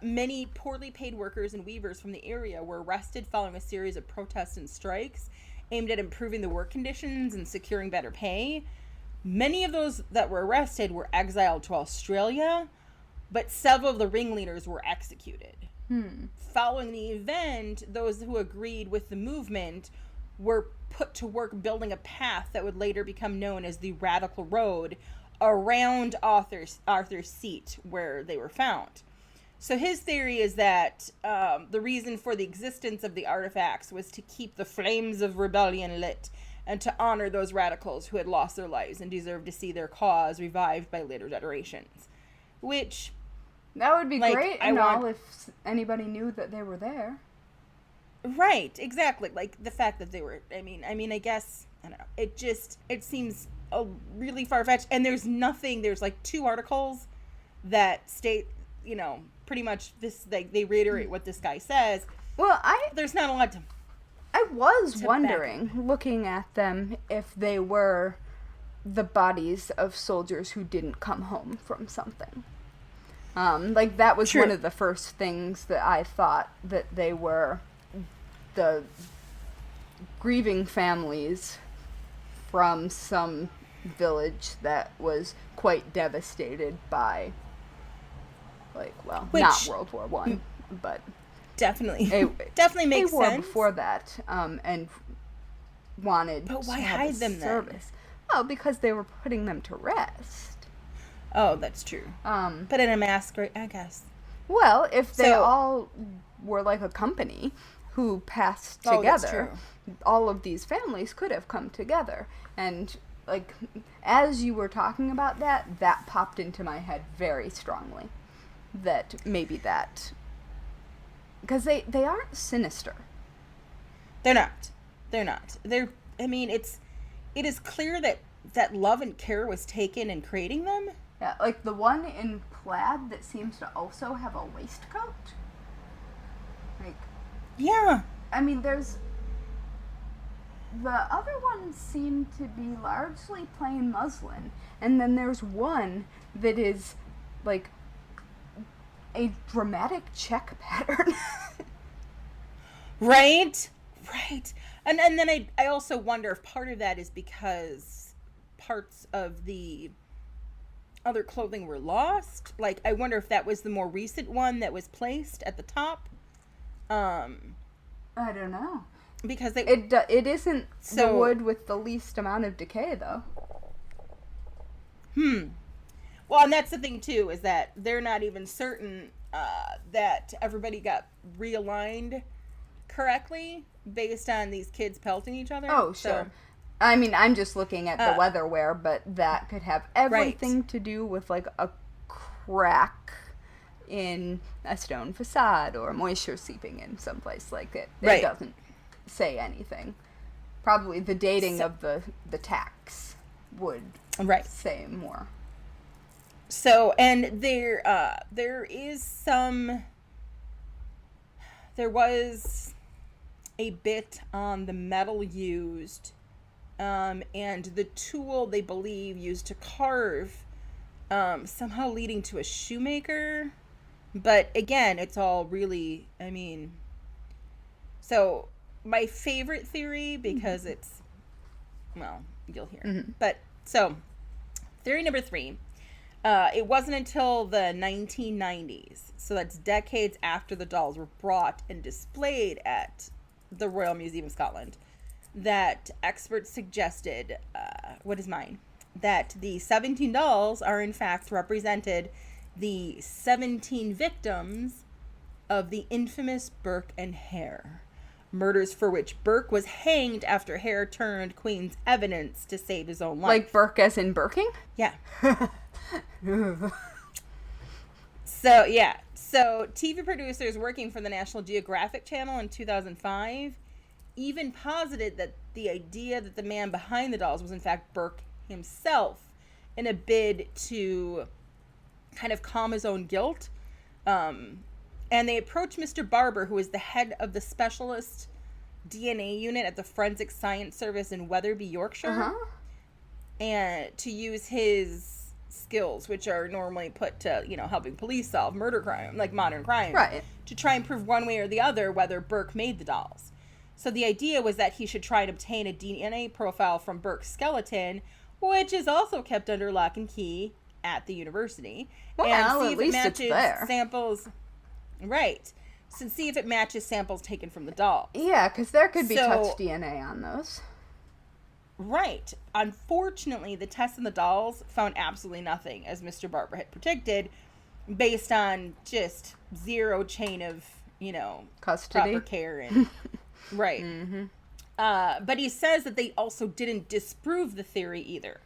many poorly paid workers and weavers from the area were arrested following a series of protests and strikes aimed at improving the work conditions and securing better pay. Many of those that were arrested were exiled to Australia, but several of the ringleaders were executed. Following the event, those who agreed with the movement were put to work building a path that would later become known as the Radical Road around Arthur's seat where they were found. So his theory is that the reason for the existence of the artifacts was to keep the flames of rebellion lit and to honor those radicals who had lost their lives and deserved to see their cause revived by later generations. Which... that would be great and all if anybody knew that they were there. Right, exactly. Like, the fact that they were... I mean, I guess... I don't know. It seems really far-fetched. And there's nothing... There's, like, 2 articles that state, you know, pretty much this... they reiterate what this guy says. Well, there's not a lot to... I was wondering, looking at them, if they were the bodies of soldiers who didn't come home from something. Like, that was one of the first things that I thought, that they were the grieving families from some village that was quite devastated by, like, well, not World War I, but... Definitely makes war sense. Before that, and wanted but why to have hide them service. Then? Oh, because they were putting them to rest. Oh, that's true. But in a masquerade, I guess. Well, if they all were like a company who passed together, all of these families could have come together. And, like, as you were talking about that popped into my head very strongly. That maybe that... because they aren't sinister. They're not. I mean, it is clear that love and care was taken in creating them. Yeah, like the one in plaid that seems to also have a waistcoat. Like, yeah. I mean, there's... the other ones seem to be largely plain muslin. And then there's one that is, like, a dramatic check pattern. Right. And then I also wonder if part of that is because parts of the other clothing were lost. Like, I wonder if that was the more recent one that was placed at the top. I don't know. Because it isn't the wood with the least amount of decay, though. Well, and that's the thing, too, is that they're not even certain that everybody got realigned correctly based on these kids pelting each other. Oh, sure. I mean, I'm just looking at the weatherware, but that could have everything to do with, like, a crack in a stone facade or moisture seeping in someplace like it. It doesn't say anything. Probably the dating of the tacks would say more. So, and there was a bit on the metal used, and the tool they believe used to carve, somehow leading to a shoemaker. But again, it's all really, I mean, so my favorite theory, because it's, well, you'll hear. But, so, theory number 3. It wasn't until the 1990s, so that's decades after the dolls were brought and displayed at the Royal Museum of Scotland, that experts suggested, that the 17 dolls are in fact represented the 17 victims of the infamous Burke and Hare murders, for which Burke was hanged after Hare turned Queen's evidence to save his own life. Like Burke as in Burking? Yeah. So TV producers working for the National Geographic Channel in 2005 even posited that the idea that the man behind the dolls was in fact Burke himself, in a bid to kind of calm his own guilt. And they approached Mr. Barber, who is the head of the specialist DNA unit at the Forensic Science Service in Wetherby, Yorkshire, and to use his skills, which are normally put to, helping police solve murder crime, like modern crime, Right. to try and prove one way or the other whether Burke made the dolls. So the idea was that he should try and obtain a DNA profile from Burke's skeleton, which is also kept under lock and key at the university. Well, and see at if least it matches it's there. samples. Right. So see if it matches samples taken from the doll. Yeah, because there could be touch DNA on those. Right. Unfortunately, the tests on the dolls found absolutely nothing, as Mr. Barber had predicted, based on just zero chain of, Custody. proper care and right. Mm-hmm. But he says that they also didn't disprove the theory either.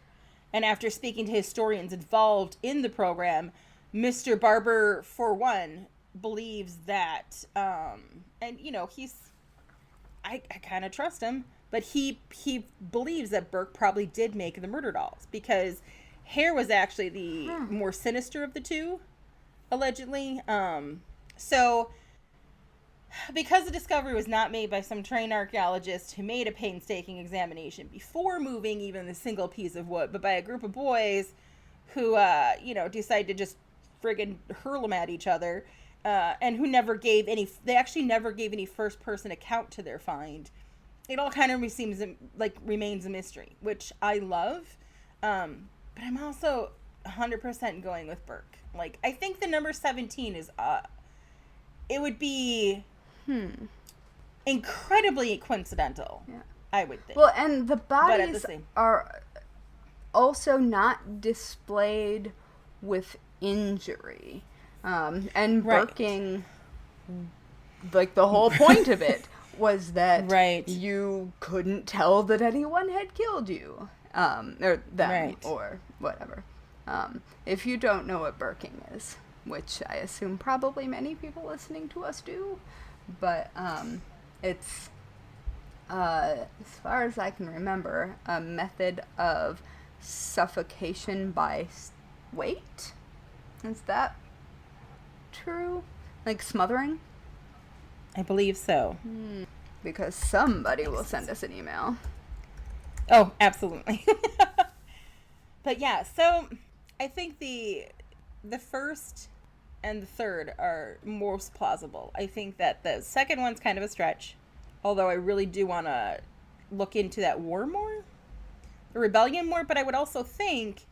And after speaking to historians involved in the program, Mr. Barber, for one, believes that, and I kind of trust him, but he believes that Burke probably did make the murder dolls, because Hare was actually the more sinister of the two, allegedly. So because the discovery was not made by some trained archaeologist who made a painstaking examination before moving even a single piece of wood, but by a group of boys who, decided to just friggin' hurl them at each other, and who they actually never gave any first-person account to their find. It all kind of remains a mystery, which I love, but I'm also 100% going with Burke. Like, I think the number 17 is, it would be incredibly coincidental, I would think. Well, and the bodies are also not displayed with injury. And Burking, like, the whole point of it was that you couldn't tell that anyone had killed you, or them, or whatever. If you don't know what Burking is, which I assume probably many people listening to us do, but it's, as far as I can remember, a method of suffocation by weight. Is that true? Like smothering? I believe so. Because somebody will send us an email. Oh, absolutely. But yeah, so I think the first and the third are most plausible. I think that the second one's kind of a stretch, although I really do want to look into that war more, the rebellion more, but I would also think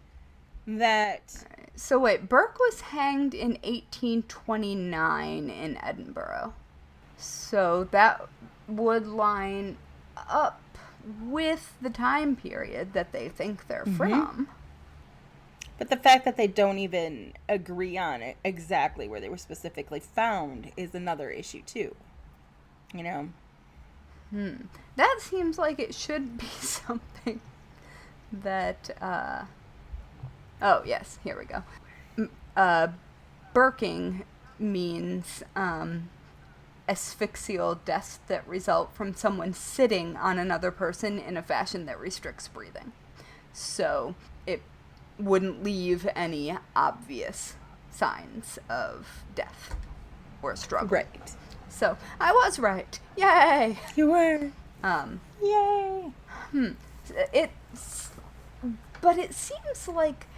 that... So wait, Burke was hanged in 1829 in Edinburgh. So that would line up with the time period that they think they're from. But the fact that they don't even agree on it exactly where they were specifically found is another issue too. That seems like it should be something that, oh yes, here we go. Burking means, asphyxial deaths that result from someone sitting on another person in a fashion that restricts breathing. So it wouldn't leave any obvious signs of death or struggle. Right. So I was right. Yay! You were. Yay! But it seems like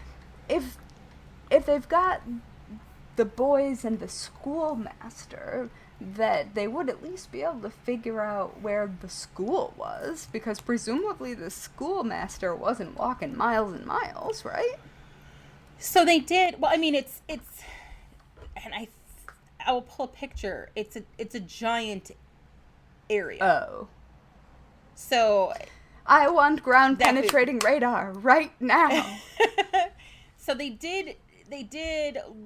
if they've got the boys and the schoolmaster, that they would at least be able to figure out where the school was, because presumably the schoolmaster wasn't walking miles and miles, right? So they did. Well, I mean, it's, and I will pull a picture. It's a giant area. Oh. So I want ground penetrating radar right now. So they did,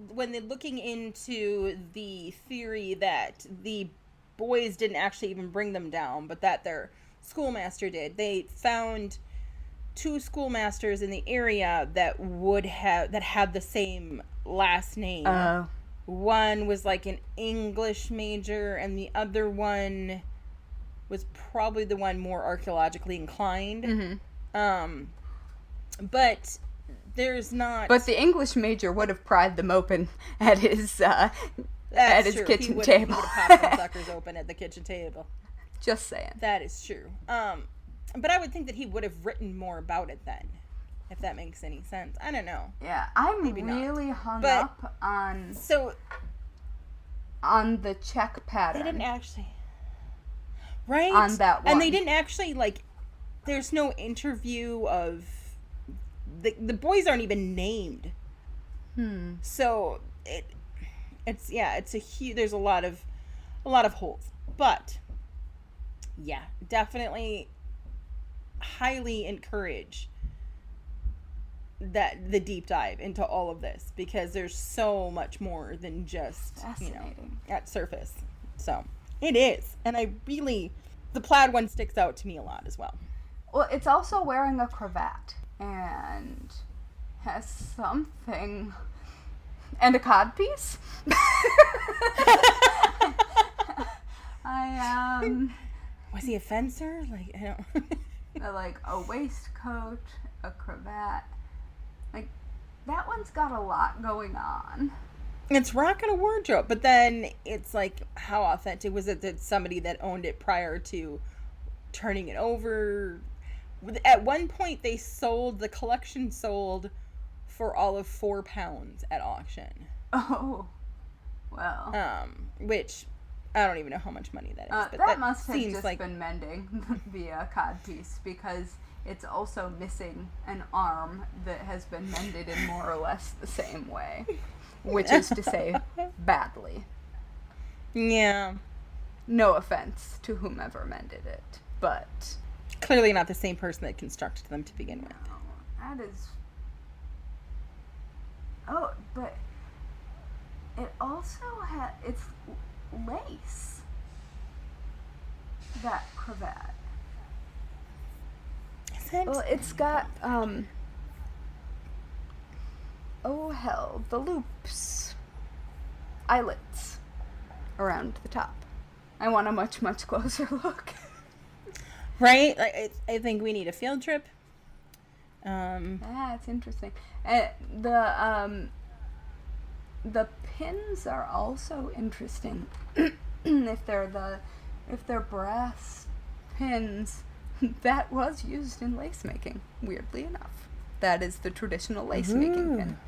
when they're looking into the theory that the boys didn't actually even bring them down, but that their schoolmaster did, they found 2 schoolmasters in the area that had the same last name. Oh. One was like an English major, and the other one was probably the one more archaeologically inclined. But there's not... But the English major would have pried them open at his That's at his true. kitchen He would table. have popped some suckers open at the kitchen table. Just saying. That is true. But I would think that he would have written more about it then, if that makes any sense. I don't know. Yeah, I'm Maybe really not. hung But- up on So the check pattern. they didn't actually, right? On that one. And they didn't actually there's no interview of the boys aren't even named. So it's a huge. There's a lot of holes, but yeah, definitely highly encourage the deep dive into all of this, because there's so much more than just Fascinating. at surface. So it is, and the plaid one sticks out to me a lot as well. Well, it's also wearing a cravat and has something and a codpiece. Was he a fencer? I don't. Like a waistcoat, a cravat. Like that one's got a lot going on. It's rocking a wardrobe, but then it's like, how authentic was it that somebody that owned it prior to turning it over? At one point, the collection sold for all of £4 at auction. Oh, well. Which I don't even know how much money that is. But that must have seems just like been mending via codpiece, because it's also missing an arm that has been mended in more or less the same way, which is to say, badly. Yeah. No offense to whomever mended it, but Clearly not the same person that constructed them to begin with. no, that is. Oh, but it also it's lace. That cravat. Is it? Well, it's got oh hell, the loops, eyelets around the top. I want a much closer look. Right? I think we need a field trip. That's interesting. The pins are also interesting. if they're brass pins, that was used in lace making. Weirdly enough, that is the traditional lace making pin.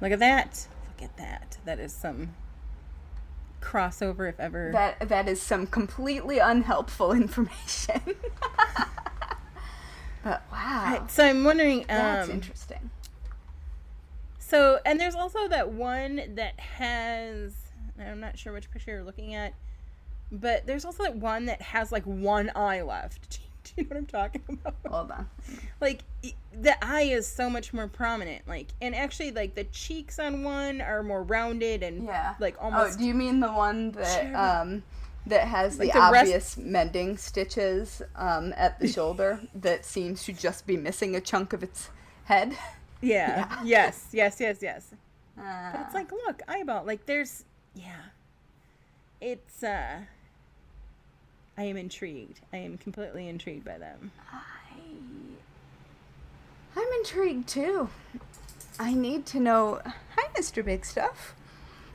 Look at that. That is some crossover, if ever. That is some completely unhelpful information. But wow. Right, so I'm wondering. That's interesting. So, and there's also that one that has, I'm not sure which picture you're looking at, but there's also that one that has one eye left. Do you know what I'm talking about? Hold on. The eye is so much more prominent. And actually, the cheeks on one are more rounded and Yeah. almost. Oh, do you mean the one that that has the the obvious mending stitches at the shoulder that seems to just be missing a chunk of its head? Yeah. Yes. But it's look, eyeball. There's. Yeah. It's. I am intrigued. I am completely intrigued by them. I'm intrigued too. I need to know. Hi, Mr. Big Stuff.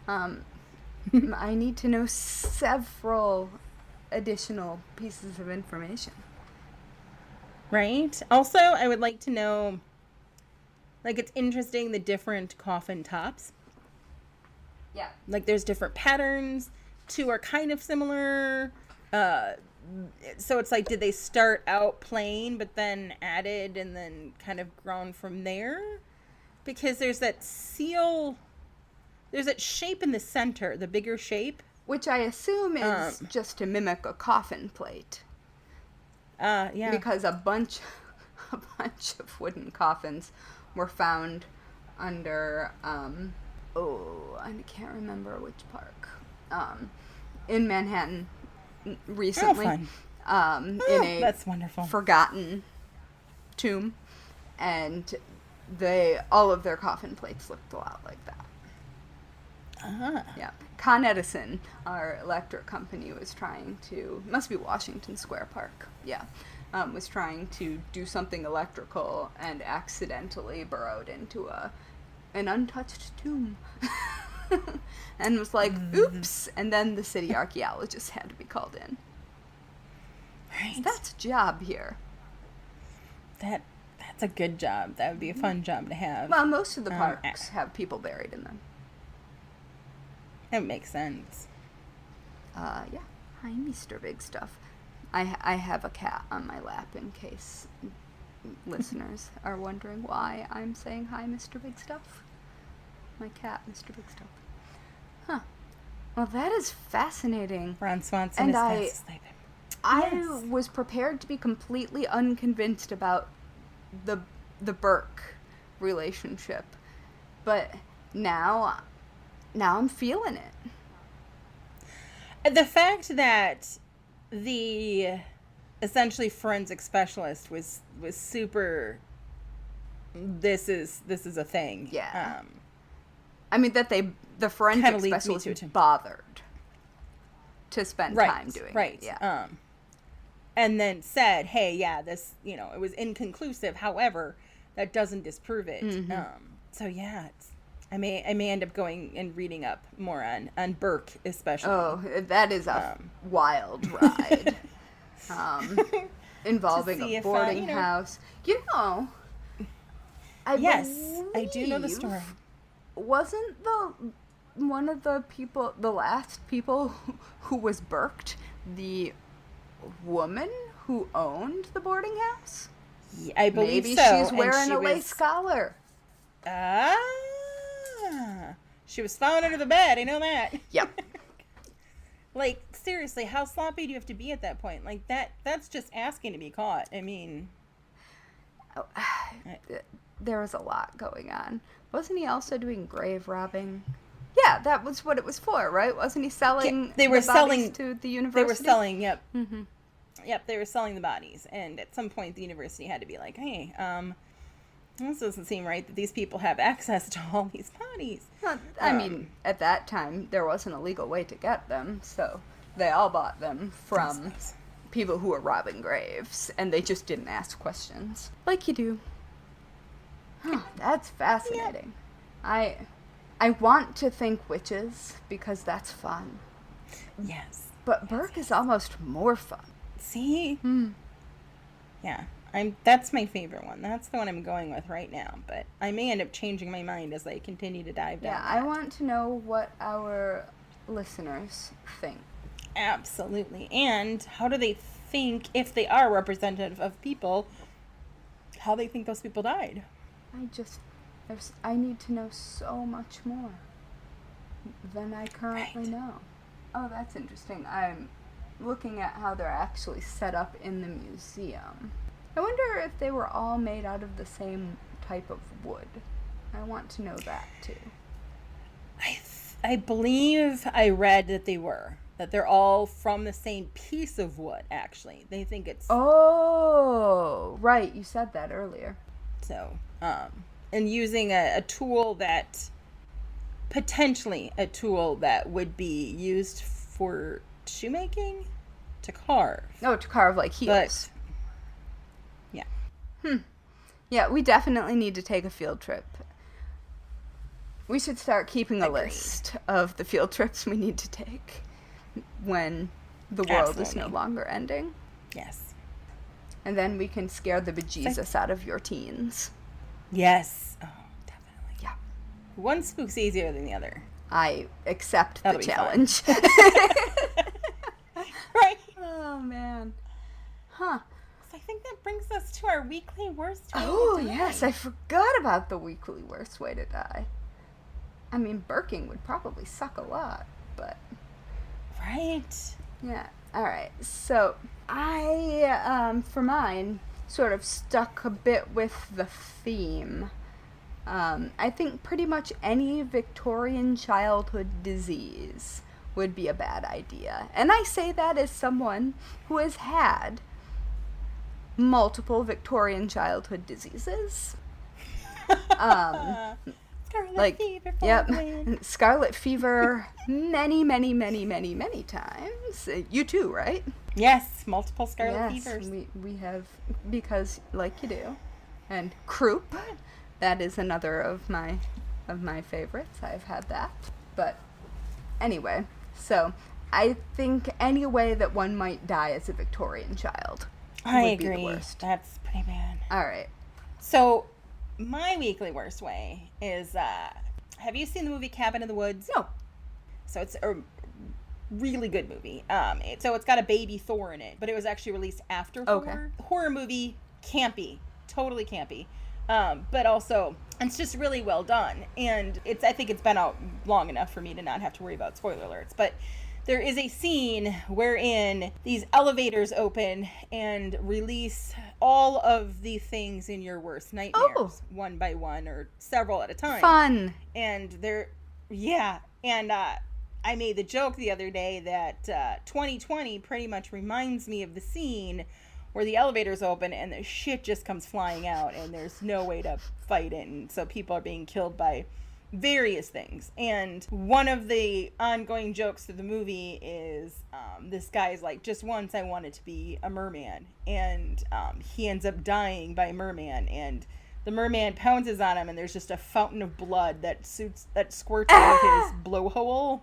I need to know several additional pieces of information. Right? Also, I would like to know, it's interesting, the different coffin tops. Yeah. There's different patterns. Two are kind of similar. So it's did they start out plain, but then added and then kind of grown from there? Because there's that seal... There's that shape in the center, the bigger shape. Which I assume is just to mimic a coffin plate. Yeah. Because a bunch of wooden coffins were found under, I can't remember which park, in Manhattan recently. Oh, fun. In a that's wonderful. forgotten tomb, and all of their coffin plates looked a lot like that. Uh-huh. Yeah. Con Edison, our electric company, was trying to, must be Washington Square Park, yeah, was trying to do something electrical and accidentally burrowed into an untouched tomb. and was like, oops, and then the city archaeologist had to be called in. Right. So that's a job here. That's a good job. That would be a fun job to have. Well, most of the parks have people buried in them. It makes sense. Yeah. Hi, Mr. Big Stuff. I have a cat on my lap in case listeners are wondering why I'm saying hi, Mr. Big Stuff. My cat, Mr. Big Stuff. Huh. Well, that is fascinating. Ron Swanson And is fast asleep. I was prepared to be completely unconvinced about the Burke relationship, but now I'm feeling it. The fact that the essentially forensic specialist was super. This is a thing. Yeah. I mean that the forensic specialist bothered to spend time doing it. Right. Yeah. And then said, "Hey, yeah, this, it was inconclusive. However, that doesn't disprove it." So yeah, I may end up going and reading up more on Burke, especially. Oh, that is a wild ride, involving a boarding house. I do know the story. Wasn't one of the last people who was Burked the woman who owned the boarding house? Yeah, I believe Maybe so. She's wearing a lace collar. She was found under the bed. I know that. Yep. Like, seriously, how sloppy do you have to be at that point? Like, that's just asking to be caught. I mean, there was a lot going on. Wasn't he also doing grave robbing? Yeah, that was what it was for, right? Wasn't he selling they were the bodies to the university? They were selling, yep. Mm-hmm. Yep, they were selling the bodies. And at some point, the university had to be like, hey, this doesn't seem right that these people have access to all these bodies. Well, I mean, at that time, there wasn't a legal way to get them, so they all bought them from people who were robbing graves, and they just didn't ask questions. Like you do. Huh, that's fascinating. Yeah. I want to think witches, because that's fun. Yes. But Burke is almost more fun. See? Yeah. That's my favorite one. That's the one I'm going with right now. But I may end up changing my mind as I continue to dive down. Yeah, I want to know what our listeners think. Absolutely. And how do they think, if they are representative of people, how they think those people died? I need to know so much more than I currently know. Oh, that's interesting. I'm looking at how they're actually set up in the museum. I wonder if they were all made out of the same type of wood. I want to know that, too. I believe I read that they're all from the same piece of wood, actually. They think it's... Oh, right. You said that earlier. So, and using a tool that... Potentially a tool that would be used for shoemaking? To carve. Oh, to carve, like, heels. But, yeah. Yeah, we definitely need to take a field trip. We should start keeping a list of the field trips we need to take when the world is no longer ending. Yes. And then we can scare the bejesus out of your teens. Yes. Oh, definitely. Yeah. One spook's easier than the other. I accept the challenge. Right. Oh, man. Huh. So I think that brings us to our weekly worst way Oh, to die. yes. I forgot about the weekly worst way to die. I mean, burking would probably suck a lot, but... Right. Yeah. All right. So I, for mine, sort of stuck a bit with the theme. I think pretty much any Victorian childhood disease would be a bad idea. And I say that as someone who has had multiple Victorian childhood diseases. Scarlet fever. Yep. Scarlet fever many, many, many, many, many times. You too, right? Yes, multiple scarlet fevers. We have, because like you do. And croup, that is another of my favorites. I've had that. But anyway, so I think any way that one might die as a Victorian child I would agree. be the worst. That's pretty bad. All right. So, my weekly worst way is, have you seen the movie Cabin in the Woods? No. So it's a really good movie. So it's got a baby Thor in it, but it was actually released after Thor. Okay. Horror movie, campy, totally campy. But also, it's just really well done. And I think it's been out long enough for me to not have to worry about spoiler alerts. But there is a scene wherein these elevators open and release all of the things in your worst nightmares, one by one or several at a time. Fun. And I made the joke the other day that 2020 pretty much reminds me of the scene where the elevators open and the shit just comes flying out and there's no way to fight it. And so people are being killed by various things. And one of the ongoing jokes to the movie is this guy's like, just once I wanted to be a merman. And he ends up dying by merman. And the merman pounces on him and there's just a fountain of blood that squirts out of his blowhole.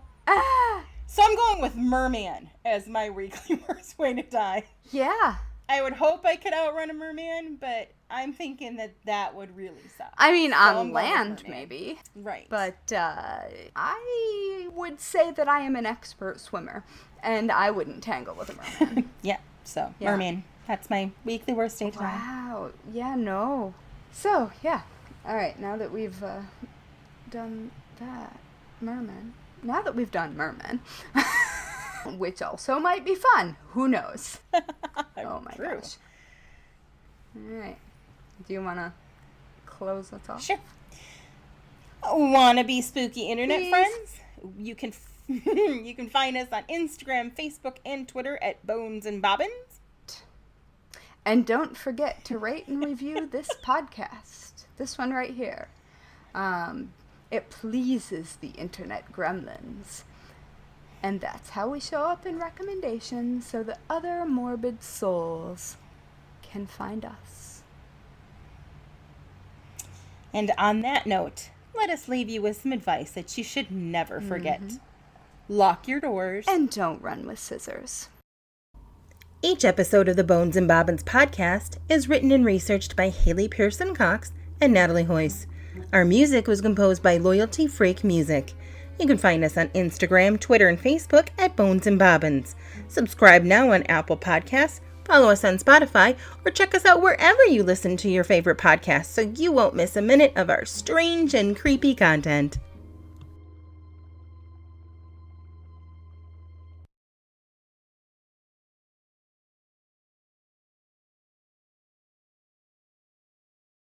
So I'm going with merman as my weekly worst way to die. Yeah. I would hope I could outrun a merman, but I'm thinking that would really suck. I mean, So on land, maybe. Right. But I would say that I am an expert swimmer, and I wouldn't tangle with a merman. Yeah, merman. That's my weekly worst day to die. Wow. Yeah, no. So, yeah. All right, now that we've done that, merman. Now that we've done merman, which also might be fun. Who knows? Oh, my gosh. All right. Do you want to close us off? Sure. Wanna be spooky internet Please. friends? You can you can find us on Instagram, Facebook, and Twitter at Bones and Bobbins. And don't forget to rate and review this podcast. This one right here. It pleases the internet gremlins. And that's how we show up in recommendations so that other morbid souls can find us. And on that note, let us leave you with some advice that you should never forget. Lock your doors. And don't run with scissors. Each episode of the Bones and Bobbins podcast is written and researched by Haley Pearson Cox and Natali Hoyce. Our music was composed by Loyalty Freak Music. You can find us on Instagram, Twitter, and Facebook at Bones and Bobbins. Subscribe now on Apple Podcasts, follow us on Spotify, or check us out wherever you listen to your favorite podcasts so you won't miss a minute of our strange and creepy content.